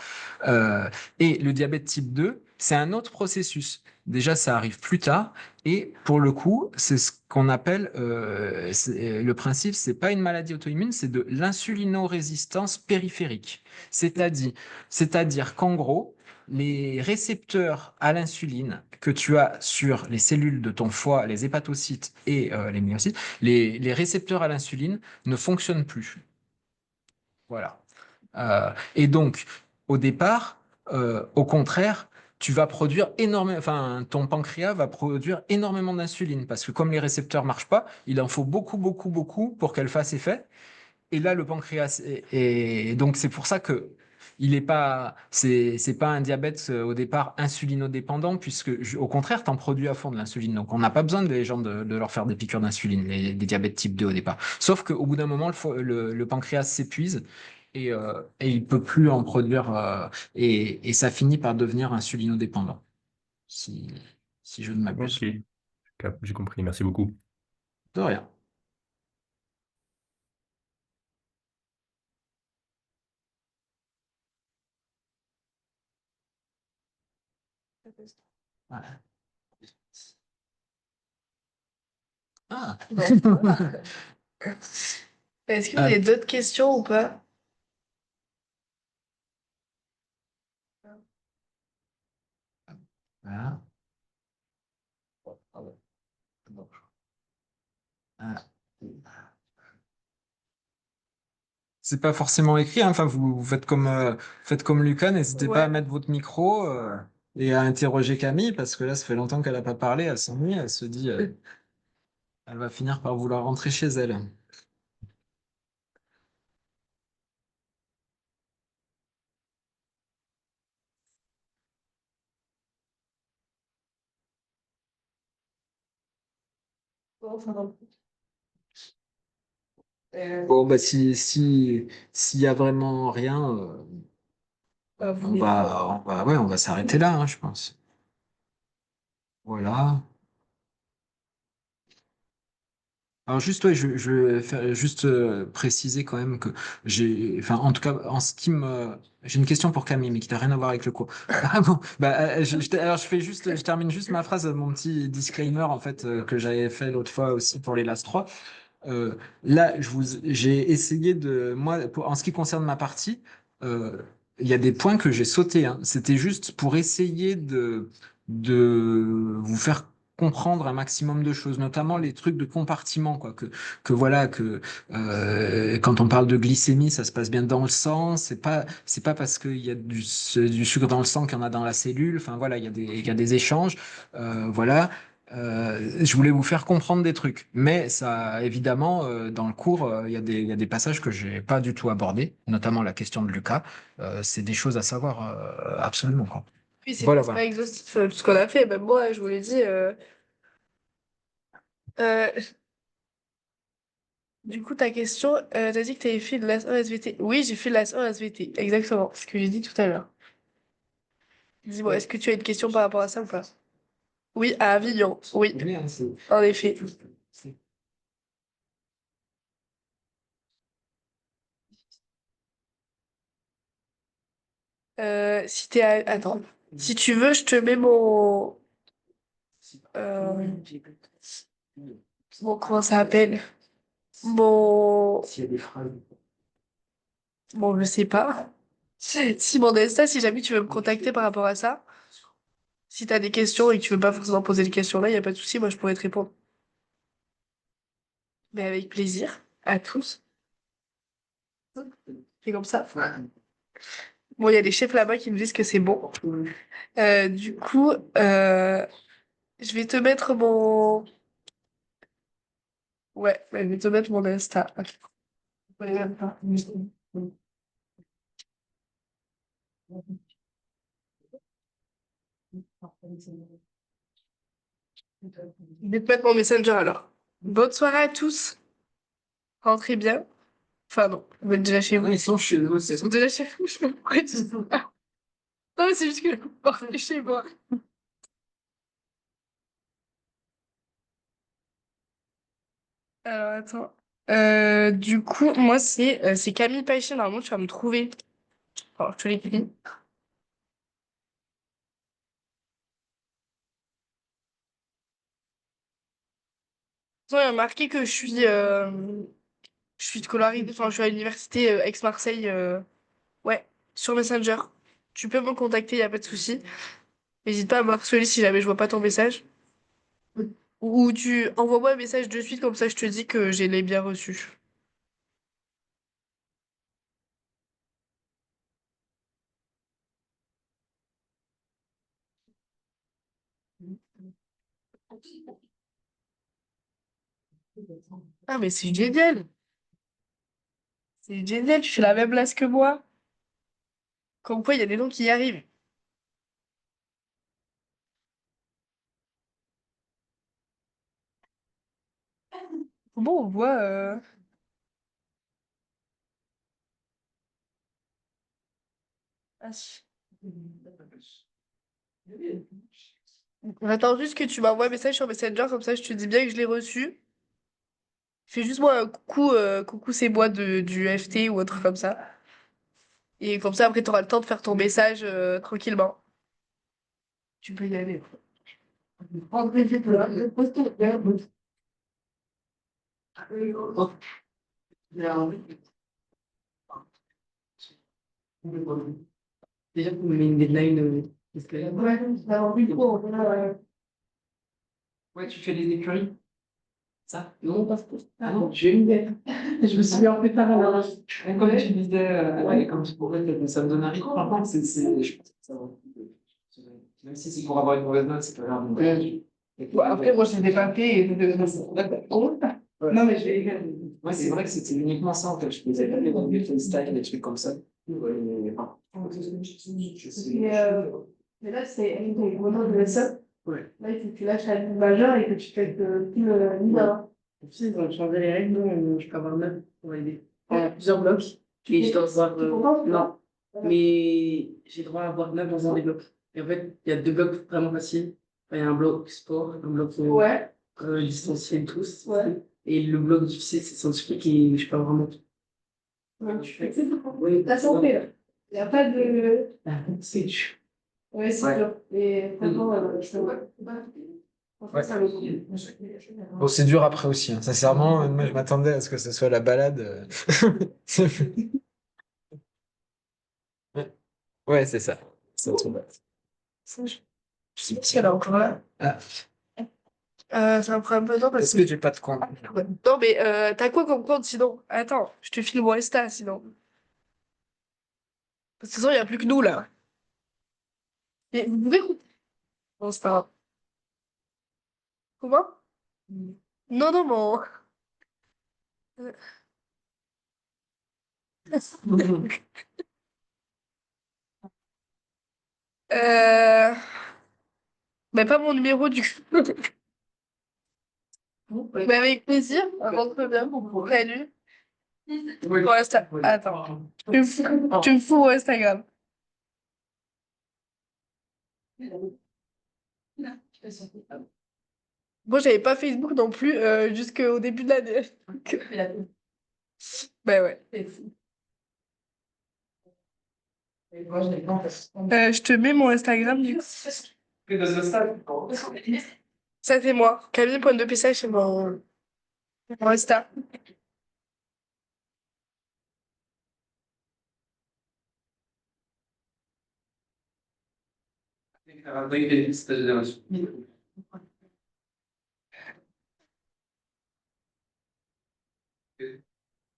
D: Euh, et le diabète type 2, c'est un autre processus. Déjà, ça arrive plus tard. Et pour le coup, c'est ce qu'on appelle le principe, c'est pas une maladie auto-immune, c'est de l'insulinorésistance périphérique. C'est-à-dire, c'est-à-dire qu'en gros, les récepteurs à l'insuline que tu as sur les cellules de ton foie, les hépatocytes et les myocytes, les récepteurs à l'insuline ne fonctionnent plus. Voilà. Et donc, au départ, au contraire, tu vas produire énormément, enfin, ton pancréas va produire énormément d'insuline parce que comme les récepteurs marchent pas, il en faut beaucoup, beaucoup, beaucoup pour qu'elle fasse effet. Et là, le pancréas, et donc c'est pour ça que c'est pas un diabète au départ insulinodépendant puisque au contraire, t'en produis à fond de l'insuline. Donc on n'a pas besoin des gens de leur faire des piqûres d'insuline, des diabètes type 2 au départ. Sauf qu'au bout d'un moment, le pancréas s'épuise et il peut plus en produire et ça finit par devenir insulinodépendant, si, si je ne
E: Ok,
D: m'abuse.
E: j'ai compris. Merci beaucoup.
D: De rien. Voilà. Ah.
A: Bon. Est-ce que vous
D: Euh,
A: avez d'autres questions ou pas?
D: voilà. Ah. C'est pas forcément écrit, hein. Enfin, vous faites comme Lucas, n'hésitez pas à
A: Ouais.
D: mettre votre micro et à interroger Camille, parce que là, ça fait longtemps qu'elle n'a pas parlé, elle s'ennuie, elle se dit, elle va finir par vouloir rentrer chez elle.
A: Bon, ça va.
D: Bon, bah, s'il y a vraiment rien,
A: Vous voulez pas.
D: ouais, on va s'arrêter là, hein, je pense. Voilà. Alors juste, ouais, je vais faire, juste préciser quand même que enfin, en tout cas, j'ai une question pour Camille, mais qui n'a rien à voir avec le cours. Ah bon, bah, alors je termine juste ma phrase, mon petit disclaimer en fait que j'avais fait l'autre fois aussi pour les LAS 3. Là, j'ai essayé en ce qui concerne ma partie, euh, il y a des points que j'ai sautés, hein. C'était juste pour essayer de vous faire comprendre un maximum de choses, notamment les trucs de compartiment, quoi, que voilà, que quand on parle de glycémie, ça se passe bien dans le sang, c'est pas parce qu'il y a du sucre dans le sang qu'il y en a dans la cellule, enfin voilà, il y a des échanges, voilà. Je voulais vous faire comprendre des trucs. Mais ça, évidemment, dans le cours, il y a des passages que j'ai pas du tout abordés, notamment la question de Lucas. C'est des choses à savoir absolument, quoi.
A: Oui,
D: Voilà,
A: c'est
D: voilà.
A: pas exhaustif tout ce qu'on a fait. Même moi, je vous l'ai dit. Euh, du coup, ta question, t'as dit que t'avais fait de l'AS1 SVT. Oui, j'ai fait de l'AS1 SVT. Exactement, ce que j'ai dit tout à l'heure. Dis-moi, est-ce que tu as une question par rapport à ça ou pas? Oui, à Avignon. Oui, en effet. Si t'es Attends. Si tu veux, je te mets mon... comment ça s'appelle? Mon...
C: S'il y a des phrases.
A: Bon, je sais pas. Si mon Insta, si jamais tu veux me contacter par rapport à ça, si t'as des questions et que tu veux pas forcément poser des questions là, y a pas de souci, moi je pourrais te répondre. Mais avec plaisir, à tous. C'est comme ça. Bon, il y a des chefs là-bas qui me disent que c'est bon. Du coup, je vais te mettre mon... Ouais, je vais te mettre mon Insta. Ouais, je vais te mettre mon Messenger alors. Bonne soirée à tous. Rentrez bien. Enfin non, vous êtes déjà chez vous.
C: Ils sont chez nous,
A: Ils sont déjà chez vous, je sais pas pourquoi tu dis ça. Non, mais c'est juste que vous partez chez moi. Alors, attends. Du coup, moi, c'est Camille Paichet. Normalement, tu vas me trouver. Alors, je te l'écris. Il y a marqué que je suis scolarisée, enfin, je suis à l'université Aix-Marseille. Ouais, sur Messenger. Tu peux me contacter, il a pas de souci. N'hésite pas à me harceler si jamais je vois pas ton message. Ou tu envoies-moi un message de suite, comme ça je te dis que j'ai les bien reçus. Ah, mais c'est génial! C'est génial, tu fais la même place que moi. Comme quoi, il y a des noms qui y arrivent. Bon, on voit. Ah, j'attends juste que tu m'envoies un message sur Messenger, comme ça je te dis bien que je l'ai reçu. Fais juste moi un coucou, coucou c'est moi du FT ou autre comme ça. Et comme ça après tu auras le temps de faire ton message tranquillement. Tu peux y aller.
C: Déjà, vous me mettez une deadline. Parce que... Ouais, tu fais les écuries. Ça? Non, parce que. Ah non, j'ai une idée. Je me suis mis en préparation. Comme tu disais, ouais, comme tu pourrais, ça me donne un rythme. Par contre, je pense que ça va. Même si c'est pour avoir une mauvaise note, c'est pas grave. Ouais,
A: Après moi je l'ai pas fait et
C: ouais. Non, mais je vais. Ouais, c'est vrai que c'était uniquement ça en fait. Je faisais pas des freestyle, des trucs comme ça. Ouais,
A: mais là c'est vraiment de ça.
C: ouais.
A: Là il faut que tu lâches la ligne majeure et que tu fais tout le mineur.
C: Si, ils ont changé les règles, je peux avoir 9 pour aider. Il y a plusieurs blocs et je dois avoir. Non, mais j'ai droit à avoir 9 dans un des blocs. Et en fait, il y a deux blocs vraiment faciles. Enfin, il y a un bloc sport, un bloc
A: Ouais.
C: distanciel tous.
A: Ouais.
C: Et le bloc difficile, c'est scientifique et je peux vraiment.
A: Ouais, tu fais la santé là. Il n'y a pas de.
C: C'est dur.
A: Ouais, c'est
C: Ouais.
A: dur. Et franchement, je te vois. Franchement,
D: Ouais.
A: ça vaut le coup.
D: Bon, c'est dur après aussi, hein. Sincèrement, moi je m'attendais à ce que ce soit la balade. Ouais, ouais, c'est ça. C'est trop bête.
A: Je sais pas si elle est encore là.
D: Ah,
A: Ça me prend un peu de temps parce
D: est-ce que j'ai pas de compte?
A: Non, mais t'as quoi comme compte sinon? Attends, je te file mon Insta sinon. Parce que de toute façon, il n'y a plus que nous là. Et vous pouvez. Bon, c'est pas grave. Comment? Non, non, bon. Euh... Bah, pas mon numéro du coup. Bah, avec plaisir. Rentre bien. Salut. Pour Insta. Attends. Tu me fous au Instagram. Bon, j'avais pas Facebook non plus jusqu'au début de l'année. Bah ouais. Je te mets mon Instagram du coup. Ça c'est moi. Camille Point de Pessage, c'est mon Insta.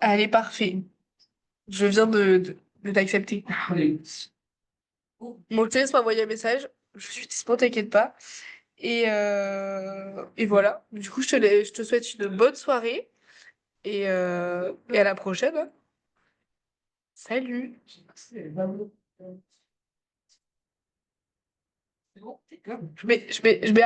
A: Allez, parfait. Je viens de t'accepter. Bon, je te laisse m'envoyer un message. Je suis dispo, t'inquiète pas. Et voilà. Du coup, je te souhaite une bonne soirée et à la prochaine, hein. Salut. Je mets